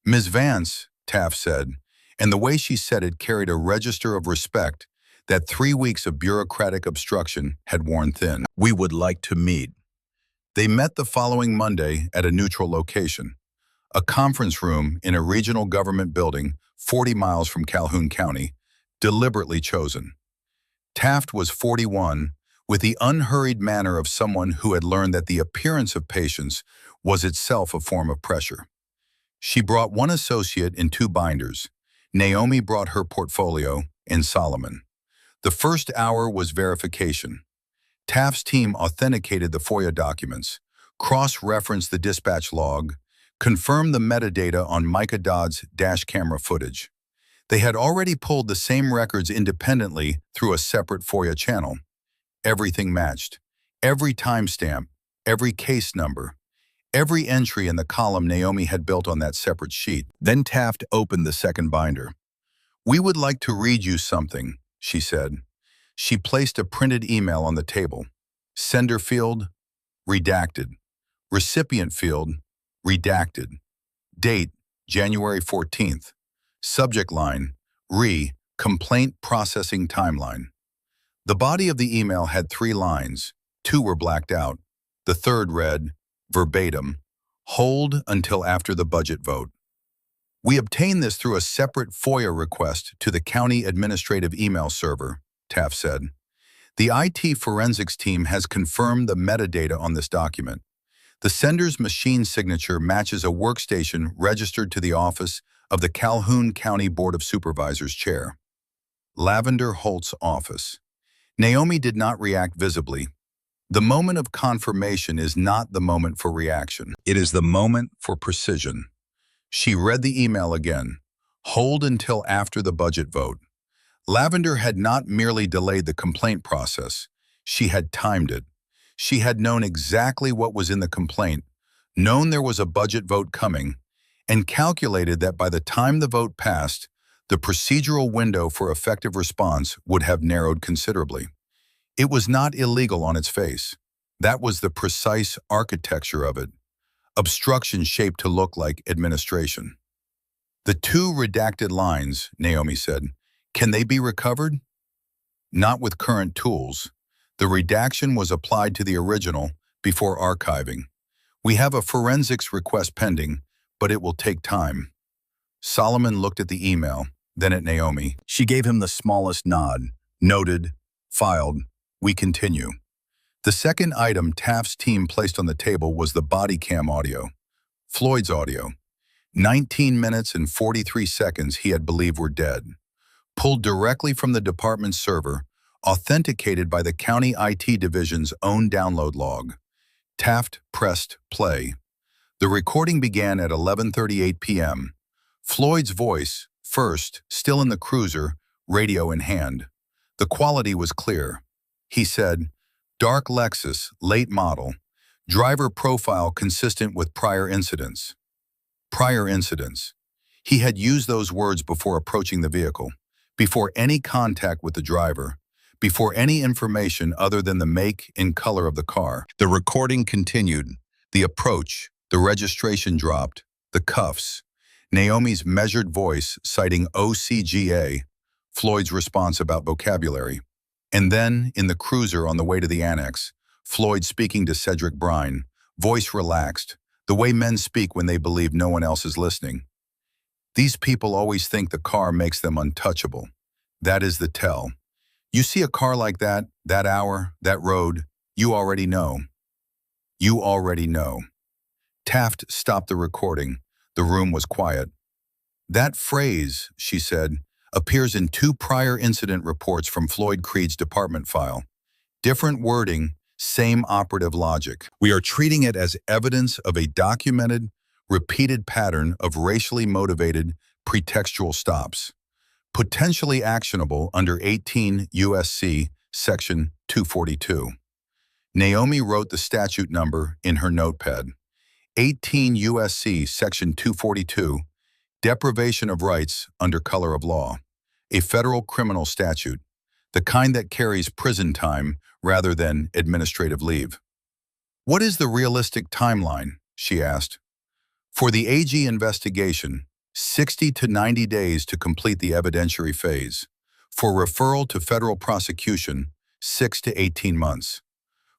"Ms. Vance," Taft said, and the way she said it carried a register of respect that 3 weeks of bureaucratic obstruction had worn thin. "We would like to meet." They met the following Monday at a neutral location, a conference room in a regional government building 40 miles from Calhoun County, deliberately chosen. Taft was 41, with the unhurried manner of someone who had learned that the appearance of patience was itself a form of pressure. She brought one associate and 2 binders. Naomi brought her portfolio, and Solomon. The first hour was verification. Taft's team authenticated the FOIA documents, cross-referenced the dispatch log, confirmed the metadata on Micah Dodd's dash camera footage. They had already pulled the same records independently through a separate FOIA channel. Everything matched. Every timestamp, every case number, every entry in the column Naomi had built on that separate sheet. Then Taft opened the second binder. "We would like to read you something," she said. She placed a printed email on the table. Sender field, redacted. Recipient field, redacted. Date, January 14th. Subject line, complaint processing timeline. The body of the email had 3 lines. 2 were blacked out. The third read, verbatim, "Hold until after the budget vote." "We obtained this through a separate FOIA request to the county administrative email server," Taft said. "The IT forensics team has confirmed the metadata on this document. The sender's machine signature matches a workstation registered to the office of the Calhoun County Board of Supervisors chair. Lavender Holt's office." Naomi did not react visibly. The moment of confirmation is not the moment for reaction. It is the moment for precision. She read the email again. "Hold until after the budget vote." Lavender had not merely delayed the complaint process. She had timed it. She had known exactly what was in the complaint, known there was a budget vote coming, and calculated that by the time the vote passed, the procedural window for effective response would have narrowed considerably. It was not illegal on its face. That was the precise architecture of it. Obstruction shaped to look like administration. "The 2 redacted lines," Naomi said, "can they be recovered?" not with current tools. The redaction was applied to the original before archiving. We have a forensics request pending, but it will take time. Solomon looked at the email, then at Naomi. She gave him the smallest nod. Noted, filed, we continue. The second item Taft's team placed on the table was the body cam audio. Floyd's audio. 19 minutes and 43 seconds he had believed were dead. Pulled directly from the department's server, authenticated by the county IT division's own download log. Taft pressed play. The recording began at 11:38 p.m. Floyd's voice, first, still in the cruiser, radio in hand. The quality was clear. He said, "Dark Lexus, late model. Driver profile consistent with prior incidents." Prior incidents. He had used those words before approaching the vehicle, before any contact with the driver, before any information other than the make and color of the car. The recording continued. The approach, the registration dropped, the cuffs. Naomi's measured voice citing OCGA, Floyd's response about vocabulary. And then, in the cruiser on the way to the annex, Floyd speaking to Cedric Brine, voice relaxed, the way men speak when they believe no one else is listening. These people always think the car makes them untouchable. That is the tell. You see a car like that hour, that road, you already know. You already know. Taft stopped the recording. The room was quiet. That phrase, she said, appears in 2 prior incident reports from Floyd Creed's department file. Different wording, same operative logic. We are treating it as evidence of a documented, repeated pattern of racially motivated, pretextual stops, potentially actionable under 18 U.S.C. Section 242. Naomi wrote the statute number in her notepad. 18 U.S.C. Section 242, deprivation of rights under color of law, a federal criminal statute, the kind that carries prison time rather than administrative leave. What is the realistic timeline, she asked. For the AG investigation, 60 to 90 days to complete the evidentiary phase. For referral to federal prosecution, 6 to 18 months.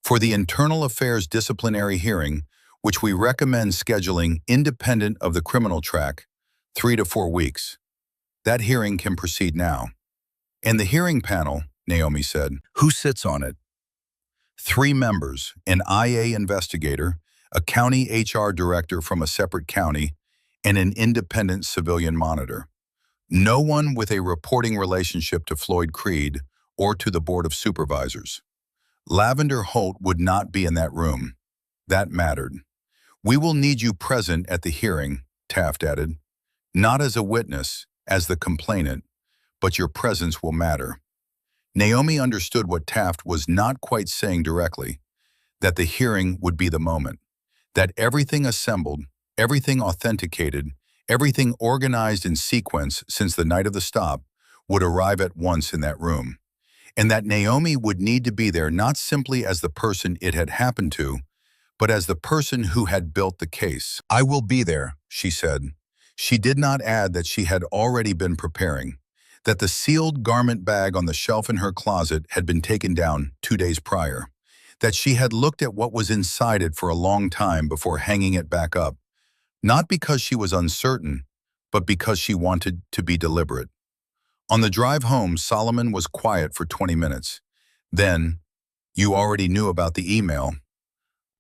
For the internal affairs disciplinary hearing, which we recommend scheduling independent of the criminal track, 3 to 4 weeks. That hearing can proceed now. And the hearing panel, Naomi said, who sits on it? 3 members, an IA investigator, a county HR director from a separate county, and an independent civilian monitor. No one with a reporting relationship to Floyd Creed or to the Board of Supervisors. Lavender Holt would not be in that room. That mattered. We will need you present at the hearing, Taft added. Not as a witness, as the complainant, but your presence will matter. Naomi understood what Taft was not quite saying directly, that the hearing would be the moment, that everything assembled, everything authenticated, everything organized in sequence since the night of the stop would arrive at once in that room, and that Naomi would need to be there not simply as the person it had happened to, but as the person who had built the case. I will be there, she said. She did not add that she had already been preparing, that the sealed garment bag on the shelf in her closet had been taken down 2 days prior, that she had looked at what was inside it for a long time before hanging it back up, not because she was uncertain, but because she wanted to be deliberate. On the drive home, Solomon was quiet for 20 minutes. Then, you already knew about the email.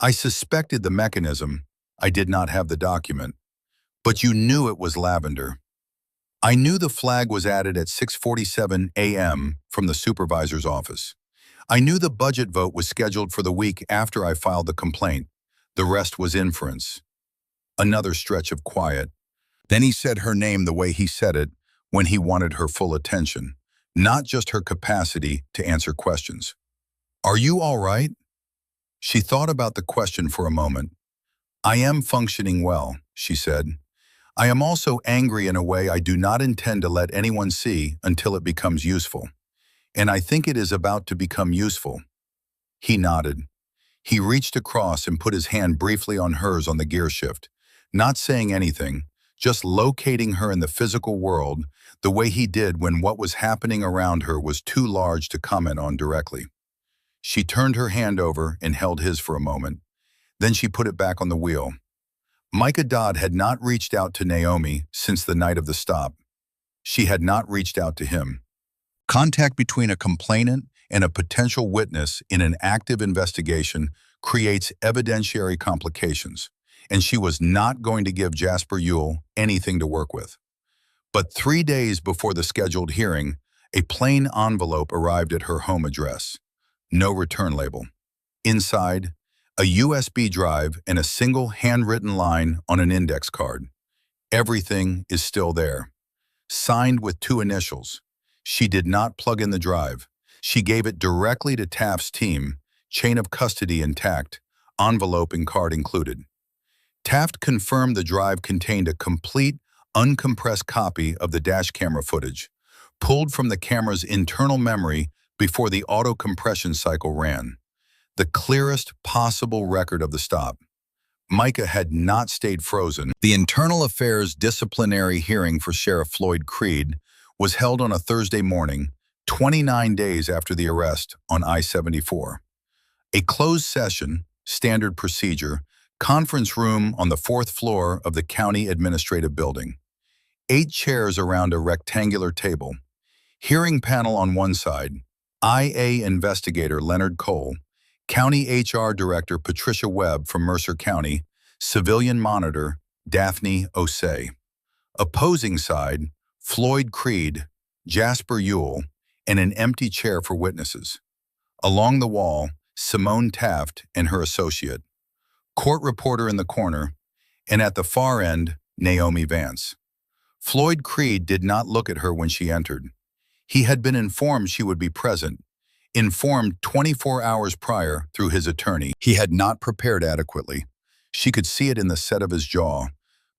I suspected the mechanism. I did not have the document. But you knew it was lavender. I knew the flag was added at 6:47 a.m. from the supervisor's office. I knew the budget vote was scheduled for the week after I filed the complaint. The rest was inference. Another stretch of quiet. Then he said her name the way he said it when he wanted her full attention, not just her capacity to answer questions. Are you all right? She thought about the question for a moment. I am functioning well, she said. I am also angry in a way I do not intend to let anyone see until it becomes useful. And I think it is about to become useful. He nodded. He reached across and put his hand briefly on hers on the gear shift, not saying anything, just locating her in the physical world the way he did when what was happening around her was too large to comment on directly. She turned her hand over and held his for a moment. Then she put it back on the wheel. Micah Dodd had not reached out to Naomi since the night of the stop. She had not reached out to him. Contact between a complainant and a potential witness in an active investigation creates evidentiary complications, and she was not going to give Jasper Ewell anything to work with. But 3 days before the scheduled hearing, a plain envelope arrived at her home address. No return label. Inside, a USB drive and a single handwritten line on an index card. Everything is still there. Signed with 2 initials. She did not plug in the drive. She gave it directly to Taft's team, chain of custody intact, envelope and card included. Taft confirmed the drive contained a complete, uncompressed copy of the dash camera footage, pulled from the camera's internal memory before the auto compression cycle ran. The clearest possible record of the stop. Micah had not stayed frozen. The Internal Affairs disciplinary hearing for Sheriff Floyd Creed was held on a Thursday morning, 29 days after the arrest on I-74. A closed session, standard procedure, conference room on the 4th floor of the county administrative building. 8 chairs around a rectangular table. Hearing panel on one side, IA investigator Leonard Cole, County HR Director Patricia Webb from Mercer County, Civilian Monitor Daphne Osei. Opposing side, Floyd Creed, Jasper Ewell, and an empty chair for witnesses. Along the wall, Simone Taft and her associate. Court reporter in the corner, and at the far end, Naomi Vance. Floyd Creed did not look at her when she entered. He had been informed she would be present, informed 24 hours prior through his attorney. He had not prepared adequately. She could see it in the set of his jaw,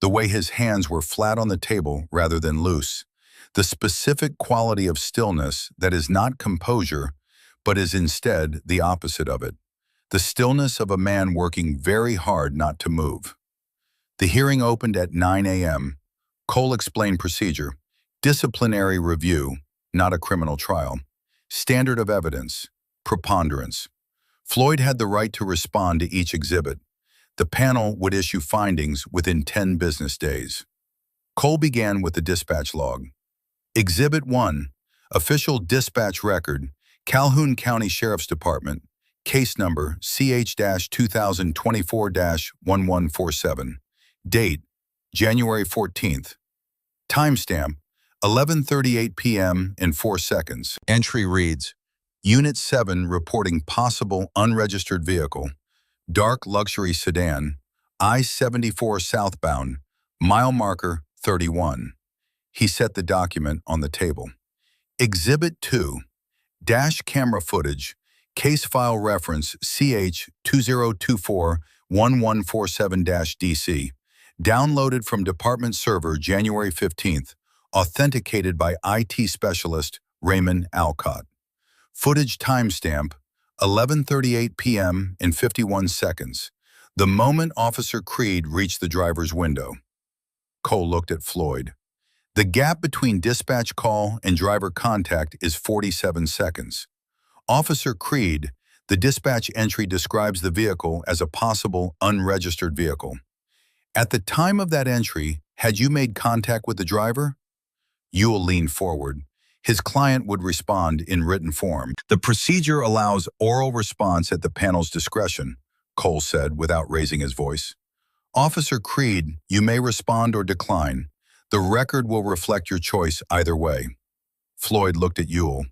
the way his hands were flat on the table rather than loose, the specific quality of stillness that is not composure, but is instead the opposite of it, the stillness of a man working very hard not to move. The hearing opened at 9 a.m. Cole explained procedure, disciplinary review, not a criminal trial. Standard of evidence, preponderance. Floyd had the right to respond to each exhibit. The panel would issue findings within 10 business days. Cole began with the dispatch log. Exhibit 1, official dispatch record, Calhoun County Sheriff's Department, case number CH-2024-1147. Date, January 14th. Timestamp, 11:38 p.m. and 4 seconds. Entry reads, Unit 7 reporting possible unregistered vehicle, dark luxury sedan, I-74 southbound, mile marker 31. He set the document on the table. Exhibit 2, dash camera footage, case file reference CH-2024-1147-DC, downloaded from department server January 15th, authenticated by IT specialist Raymond Alcott. Footage timestamp, 11:38 p.m. and 51 seconds, the moment Officer Creed reached the driver's window. Cole looked at Floyd. The gap between dispatch call and driver contact is 47 seconds. Officer Creed, the dispatch entry describes the vehicle as a possible unregistered vehicle. At the time of that entry, had you made contact with the driver? Ewell leaned forward. His client would respond in written form. The procedure allows oral response at the panel's discretion, Cole said without raising his voice. Officer Creed, you may respond or decline. The record will reflect your choice either way. Floyd looked at Ewell.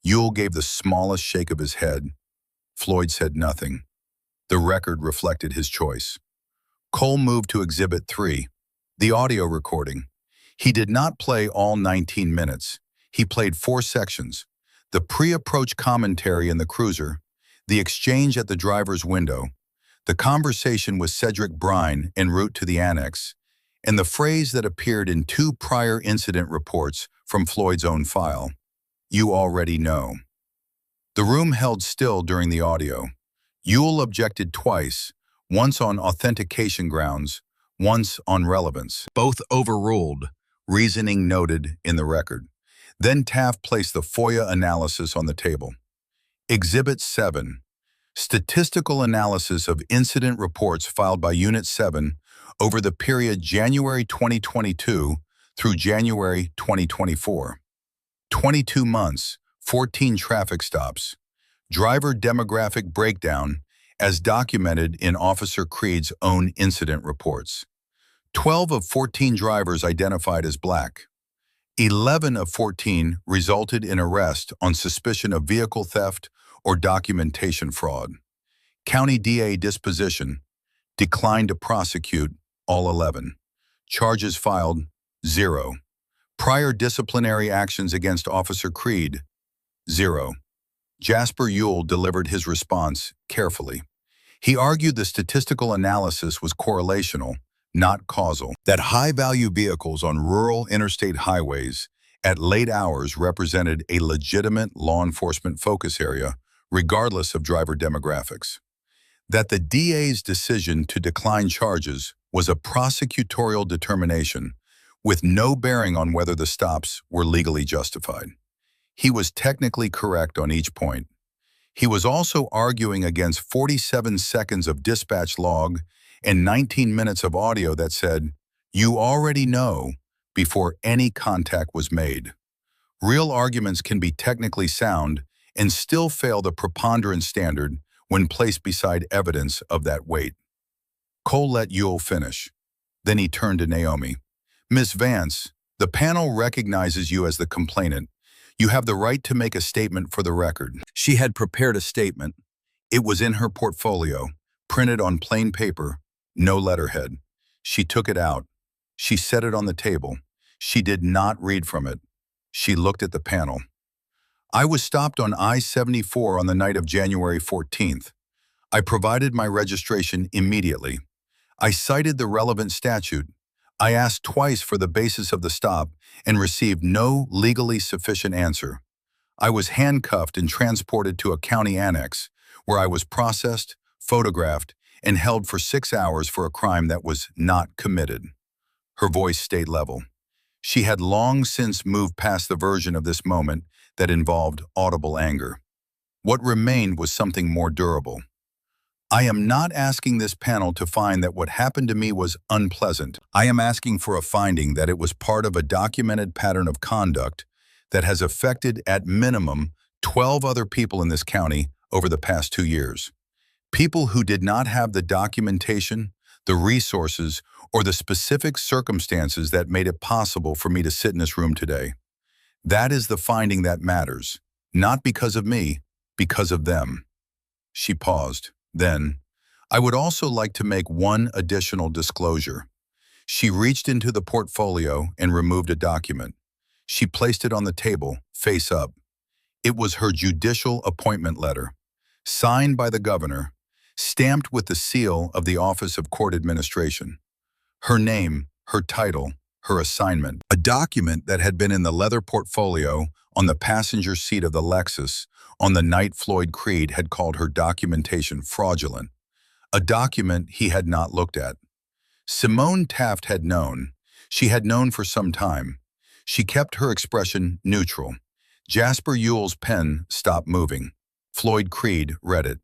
Ewell gave the smallest shake of his head. Floyd said nothing. The record reflected his choice. Cole moved to Exhibit 3, the audio recording. He did not play all 19 minutes. He played 4 sections, the pre-approach commentary in the cruiser, the exchange at the driver's window, the conversation with Cedric Brine en route to the annex, and the phrase that appeared in 2 prior incident reports from Floyd's own file. You already know. The room held still during the audio. Ewell objected twice, once on authentication grounds, once on relevance. Both overruled, reasoning noted in the record. Then Taft placed the FOIA analysis on the table. Exhibit 7. Statistical analysis of incident reports filed by Unit 7 over the period January 2022 through January 2024. 22 months, 14 traffic stops. Driver demographic breakdown as documented in Officer Creed's own incident reports. 12 of 14 drivers identified as Black. 11 of 14 resulted in arrest on suspicion of vehicle theft or documentation fraud. County DA disposition, declined to prosecute all 11. Charges filed, 0. Prior disciplinary actions against Officer Creed, 0. Jasper Ewell delivered his response carefully. He argued the statistical analysis was correlational, not causal, that high-value vehicles on rural interstate highways at late hours represented a legitimate law enforcement focus area, regardless of driver demographics. That the DA's decision to decline charges was a prosecutorial determination with no bearing on whether the stops were legally justified. He was technically correct on each point. He was also arguing against 47 seconds of dispatch log and 19 minutes of audio that said, "You already know," before any contact was made. Real arguments can be technically sound and still fail the preponderance standard when placed beside evidence of that weight. Cole let Ewell finish. Then he turned to Naomi. "Ms. Vance, the panel recognizes you as the complainant. You have the right to make a statement for the record." She had prepared a statement. It was in her portfolio, printed on plain paper, no letterhead. She took it out. She set it on the table. She did not read from it. She looked at the panel. "I was stopped on I-74 on the night of January 14th. I provided my registration immediately. I cited the relevant statute. I asked twice for the basis of the stop and received no legally sufficient answer. I was handcuffed and transported to a county annex where I was processed, photographed, and held for 6 hours for a crime that was not committed." Her voice stayed level. She had long since moved past the version of this moment that involved audible anger. What remained was something more durable. "I am not asking this panel to find that what happened to me was unpleasant. I am asking for a finding that it was part of a documented pattern of conduct that has affected at minimum 12 other people in this county over the past 2 years. People who did not have the documentation, the resources, or the specific circumstances that made it possible for me to sit in this room today. That is the finding that matters, not because of me, because of them." She paused. Then, "I would also like to make one additional disclosure." She reached into the portfolio and removed a document. She placed it on the table, face up. It was her judicial appointment letter, signed by the governor, stamped with the seal of the Office of Court Administration. Her name, her title, her assignment. A document that had been in the leather portfolio on the passenger seat of the Lexus on the night Floyd Creed had called her documentation fraudulent. A document he had not looked at. Simone Taft had known. She had known for some time. She kept her expression neutral. Jasper Ewell's pen stopped moving. Floyd Creed read it.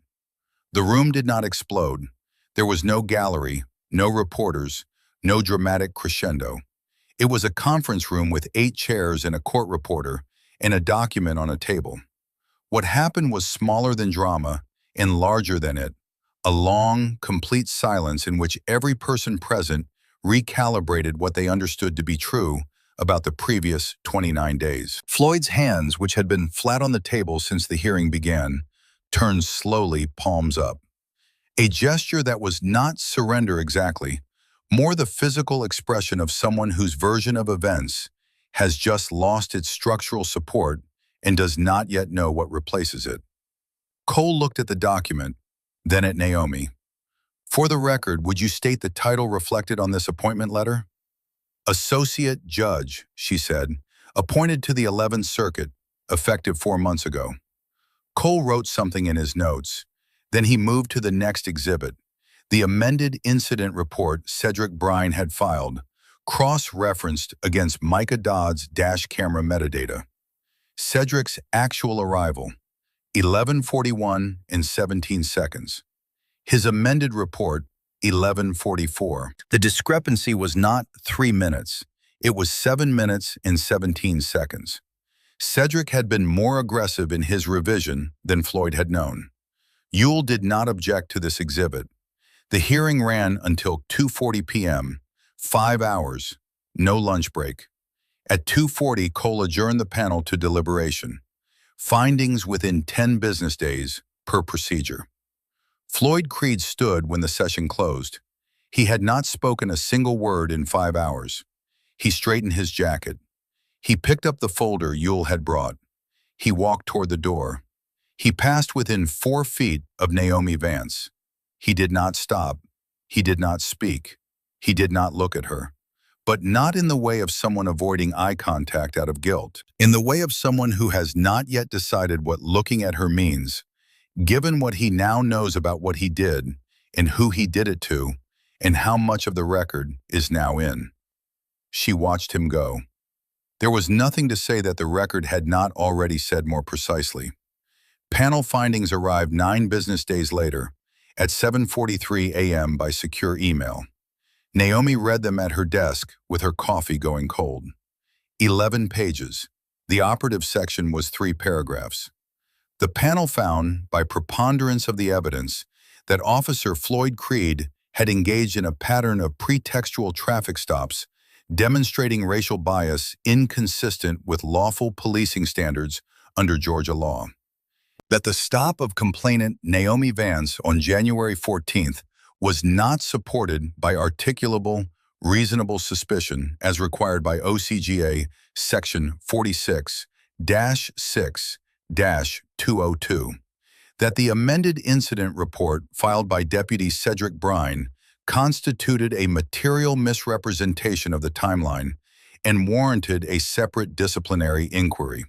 The room did not explode. There was no gallery, no reporters, no dramatic crescendo. It was a conference room with 8 chairs and a court reporter and a document on a table. What happened was smaller than drama and larger than it. A long, complete silence in which every person present recalibrated what they understood to be true about the previous 29 days. Floyd's hands, which had been flat on the table since the hearing began, turned slowly, palms up. A gesture that was not surrender exactly, more the physical expression of someone whose version of events has just lost its structural support and does not yet know what replaces it. Cole looked at the document, then at Naomi. "For the record, would you state the title reflected on this appointment letter?" "Associate Judge," she said, "appointed to the 11th Circuit, effective 4 months ago." Cole wrote something in his notes. Then he moved to the next exhibit. The amended incident report Cedric Brine had filed, cross-referenced against Micah Dodd's dash camera metadata. Cedric's actual arrival, 11:41 and 17 seconds. His amended report, 11:44. The discrepancy was not 3 minutes. It was 7 minutes and 17 seconds. Cedric had been more aggressive in his revision than Floyd had known. Ewell did not object to this exhibit. The hearing ran until 2:40 p.m., 5 hours, no lunch break. At 2:40, Cole adjourned the panel to deliberation. Findings within 10 business days, per procedure. Floyd Creed stood when the session closed. He had not spoken a single word in 5 hours. He straightened his jacket. He picked up the folder Ewell had brought. He walked toward the door. He passed within 4 feet of Naomi Vance. He did not stop. He did not speak. He did not look at her. But not in the way of someone avoiding eye contact out of guilt. In the way of someone who has not yet decided what looking at her means, given what he now knows about what he did and who he did it to, and how much of the record is now in. She watched him go. There was nothing to say that the record had not already said more precisely. Panel findings arrived 9 business days later, at 7:43 a.m. by secure email. Naomi read them at her desk with her coffee going cold. 11 pages. The operative section was 3 paragraphs. The panel found, by preponderance of the evidence, that Officer Floyd Creed had engaged in a pattern of pretextual traffic stops, demonstrating racial bias inconsistent with lawful policing standards under Georgia law. That the stop of complainant Naomi Vance on January 14th was not supported by articulable, reasonable suspicion as required by OCGA Section 46-6-202. That the amended incident report filed by Deputy Cedric Brine constituted a material misrepresentation of the timeline and warranted a separate disciplinary inquiry.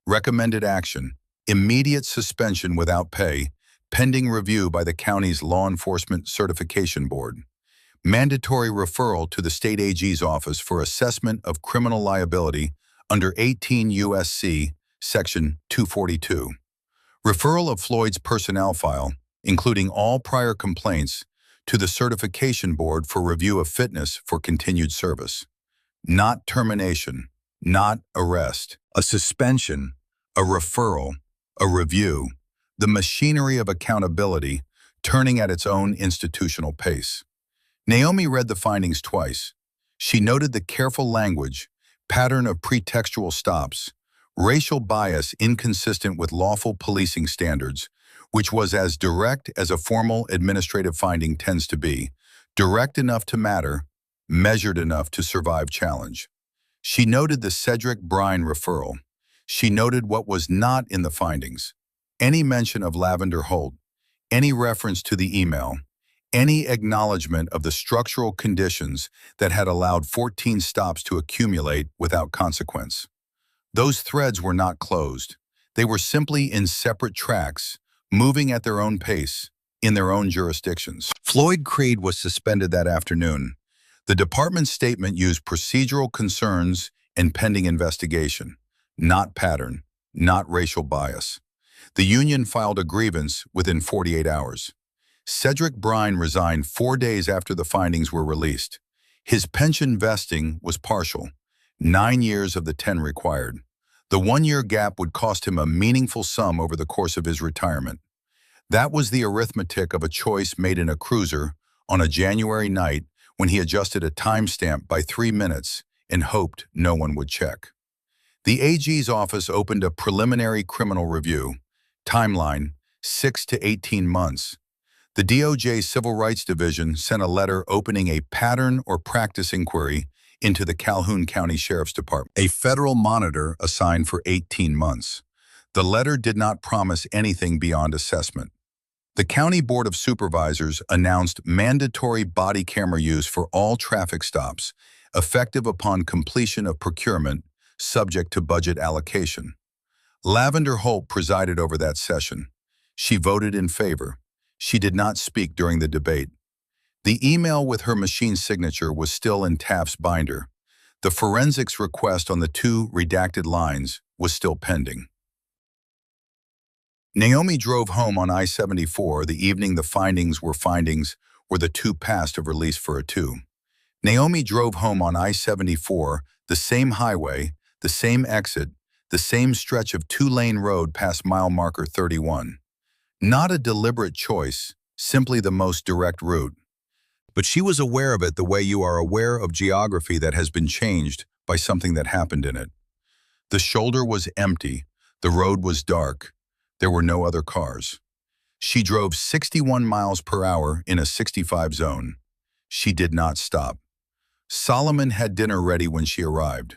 Recommended action: immediate suspension without pay, pending review by the county's Law Enforcement Certification Board. Mandatory referral to the State AG's office for assessment of criminal liability under 18 U.S.C. Section 242. Referral of Floyd's personnel file, including all prior complaints, to the Certification Board for review of fitness for continued service. Not termination, not arrest. A suspension, a referral, a review, the machinery of accountability turning at its own institutional pace. Naomi read the findings twice. She noted the careful language, pattern of pretextual stops, racial bias inconsistent with lawful policing standards, which was as direct as a formal administrative finding tends to be, direct enough to matter, measured enough to survive challenge. She noted the Cedric Brine referral. She noted what was not in the findings: any mention of Lavender Holt, any reference to the email, any acknowledgement of the structural conditions that had allowed 14 stops to accumulate without consequence. Those threads were not closed. They were simply in separate tracks, moving at their own pace, in their own jurisdictions. Floyd Creed was suspended that afternoon. The department's statement used procedural concerns and pending investigation, not pattern, not racial bias. The union filed a grievance within 48 hours. Cedric Brine resigned 4 days after the findings were released. His pension vesting was partial, 9 years of the 10 required. The 1-year gap would cost him a meaningful sum over the course of his retirement. That was the arithmetic of a choice made in a cruiser on a January night when he adjusted a timestamp by 3 minutes and hoped no one would check. The AG's office opened a preliminary criminal review. Timeline: 6 to 18 months. The DOJ Civil Rights Division sent a letter opening a pattern or practice inquiry into the Calhoun County Sheriff's Department, a federal monitor assigned for 18 months. The letter did not promise anything beyond assessment. The County Board of Supervisors announced mandatory body camera use for all traffic stops, effective upon completion of procurement, subject to budget allocation. Lavender Holt presided over that session. She voted in favor. She did not speak during the debate. The email with her machine signature was still in Taft's binder. The forensics request on the 2 redacted lines was still pending. Naomi drove home on I-74 the evening the findings were the 2 passed of release for a 2. Naomi drove home on I-74, the same highway, the same exit, the same stretch of 2-lane road past mile marker 31. Not a deliberate choice, simply the most direct route. But she was aware of it the way you are aware of geography that has been changed by something that happened in it. The shoulder was empty, the road was dark, there were no other cars. She drove 61 miles per hour in a 65 zone. She did not stop. Solomon had dinner ready when she arrived.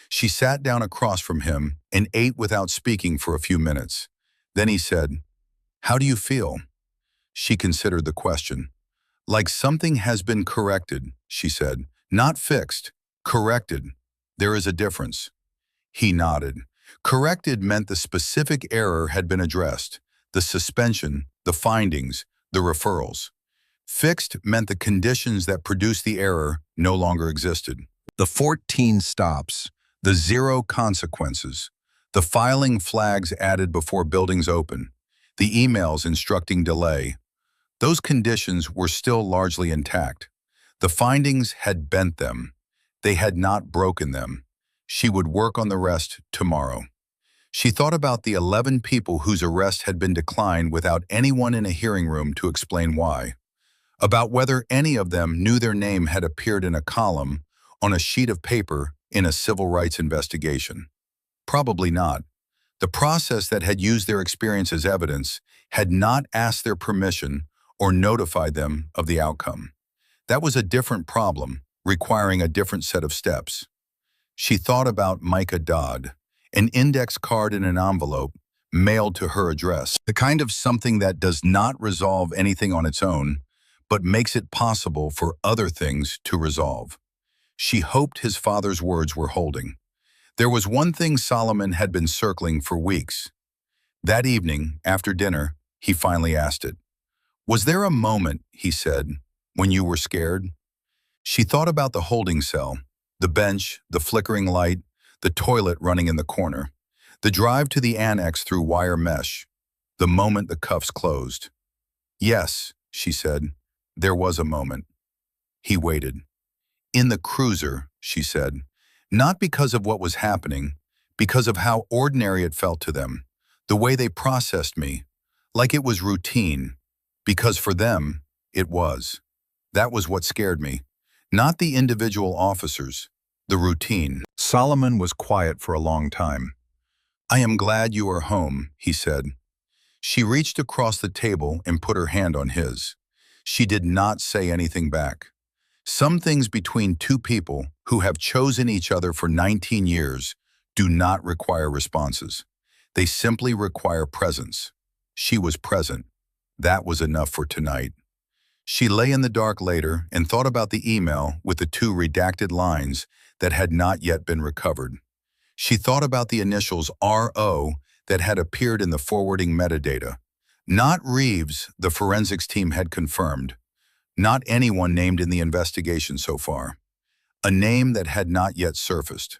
She sat down across from him and ate without speaking for a few minutes. Then he said, "How do you feel?" She considered the question. "Like something has been corrected," she said. "Not fixed, corrected. There is a difference." He nodded. Corrected meant the specific error had been addressed, the suspension, the findings, the referrals. Fixed meant the conditions that produced the error no longer existed. The 14 stops, the 0 consequences, the filing flags added before buildings open, the emails instructing delay. Those conditions were still largely intact. The findings had bent them. They had not broken them. She would work on the rest tomorrow. She thought about the 11 people whose arrest had been declined without anyone in a hearing room to explain why. About whether any of them knew their name had appeared in a column, on a sheet of paper, in a civil rights investigation. Probably not. The process that had used their experience as evidence had not asked their permission or notified them of the outcome. That was a different problem, requiring a different set of steps. She thought about Micah Dodd, an index card in an envelope mailed to her address, the kind of something that does not resolve anything on its own, but makes it possible for other things to resolve. She hoped his father's words were holding. There was one thing Solomon had been circling for weeks. That evening, after dinner, he finally asked it. "Was there a moment," he said, "when you were scared?" She thought about the holding cell, the bench, the flickering light, the toilet running in the corner, the drive to the annex through wire mesh, the moment the cuffs closed. "Yes," she said, "there was a moment." He waited. "In the cruiser," she said, "not because of what was happening, because of how ordinary it felt to them, the way they processed me, like it was routine, because for them, it was. That was what scared me. Not the individual officers, the routine." Solomon was quiet for a long time. "I am glad you are home," he said. She reached across the table and put her hand on his. She did not say anything back. Some things between two people who have chosen each other for 19 years do not require responses. They simply require presence. She was present. That was enough for tonight. She lay in the dark later and thought about the email with the 2 redacted lines that had not yet been recovered. She thought about the initials RO that had appeared in the forwarding metadata. Not Reeves, the forensics team had confirmed. Not anyone named in the investigation so far. A name that had not yet surfaced.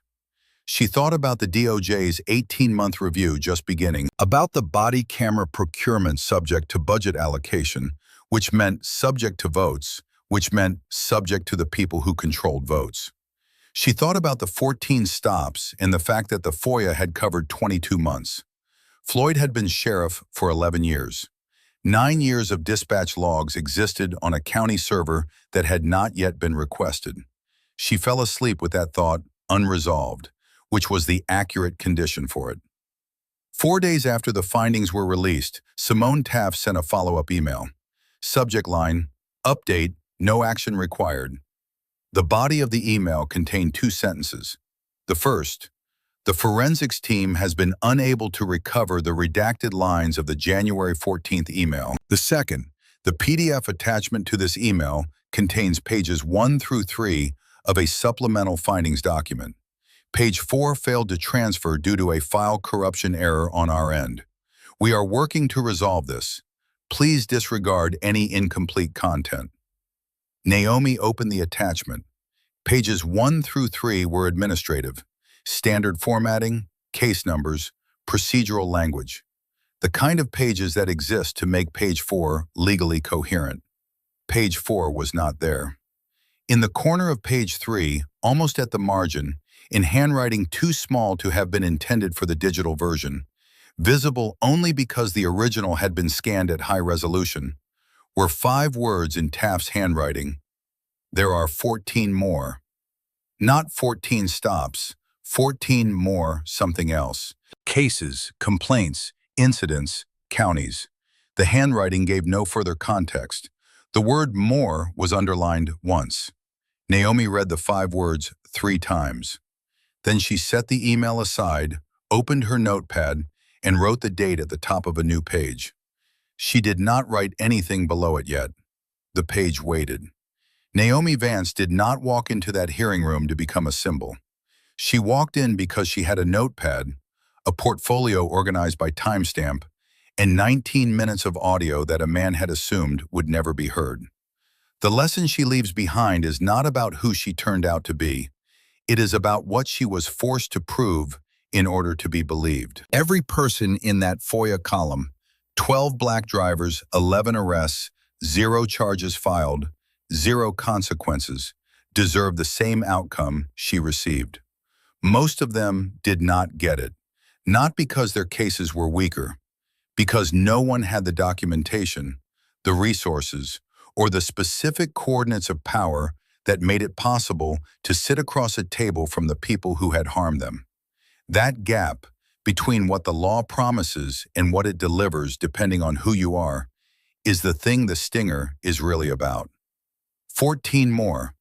She thought about the DOJ's 18-month review just beginning, about the body camera procurement subject to budget allocation, which meant subject to votes, which meant subject to the people who controlled votes. She thought about the 14 stops and the fact that the FOIA had covered 22 months. Floyd had been sheriff for 11 years. 9 years of dispatch logs existed on a county server that had not yet been requested. She fell asleep with that thought unresolved, which was the accurate condition for it. 4 days after the findings were released, Simone Taft sent a follow-up email. Subject line, "Update, no action required." The body of the email contained 2 sentences. The first, "The forensics team has been unable to recover the redacted lines of the January 14th email." The second, "The PDF attachment to this email contains pages 1 through 3 of a supplemental findings document. Page 4 failed to transfer due to a file corruption error on our end. We are working to resolve this. Please disregard any incomplete content. Naomi opened the attachment. Pages 1 through 3 were administrative, standard formatting, case numbers, procedural language, the kind of pages that exist to make page 4 legally coherent. Page 4 was not there. In the corner of page 3, almost at the margin, in handwriting too small to have been intended for the digital version, visible only because the original had been scanned at high resolution, were 5 words in Taft's handwriting. There are 14 more. Not 14 stops, 14 more something else. Cases, complaints, incidents, counties. The handwriting gave no further context. The word more was underlined once. Naomi read the 5 words 3 times. Then she set the email aside, opened her notepad, and wrote the date at the top of a new page. She did not write anything below it yet. The page waited. Naomi Vance did not walk into that hearing room to become a symbol. She walked in because she had a notepad, a portfolio organized by timestamp, and 19 minutes of audio that a man had assumed would never be heard. The lesson she leaves behind is not about who she turned out to be. It is about what she was forced to prove in order to be believed. Every person in that FOIA column, 12 black drivers, 11 arrests, 0 charges filed, 0 consequences, deserved the same outcome she received. Most of them did not get it, not because their cases were weaker, because no one had the documentation, the resources, or the specific coordinates of power that made it possible to sit across a table from the people who had harmed them. That gap between what the law promises and what it delivers, depending on who you are, is the thing the stinger is really about. 14 more,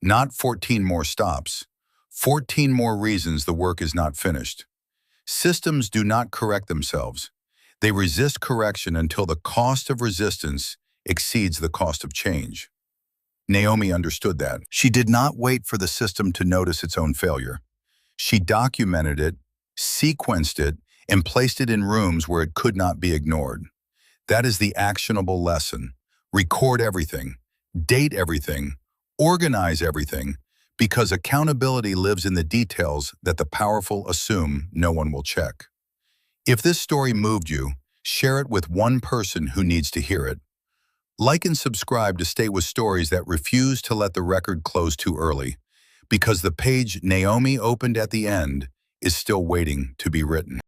not 14 more stops, 14 more reasons the work is not finished. Systems do not correct themselves. They resist correction until the cost of resistance exceeds the cost of change. Naomi understood that. She did not wait for the system to notice its own failure. She documented it, sequenced it, and placed it in rooms where it could not be ignored. That is the actionable lesson. Record everything, date everything, organize everything, because accountability lives in the details that the powerful assume no one will check. If this story moved you, share it with one person who needs to hear it. Like and subscribe to stay with stories that refuse to let the record close too early, because the page Naomi opened at the end is still waiting to be written.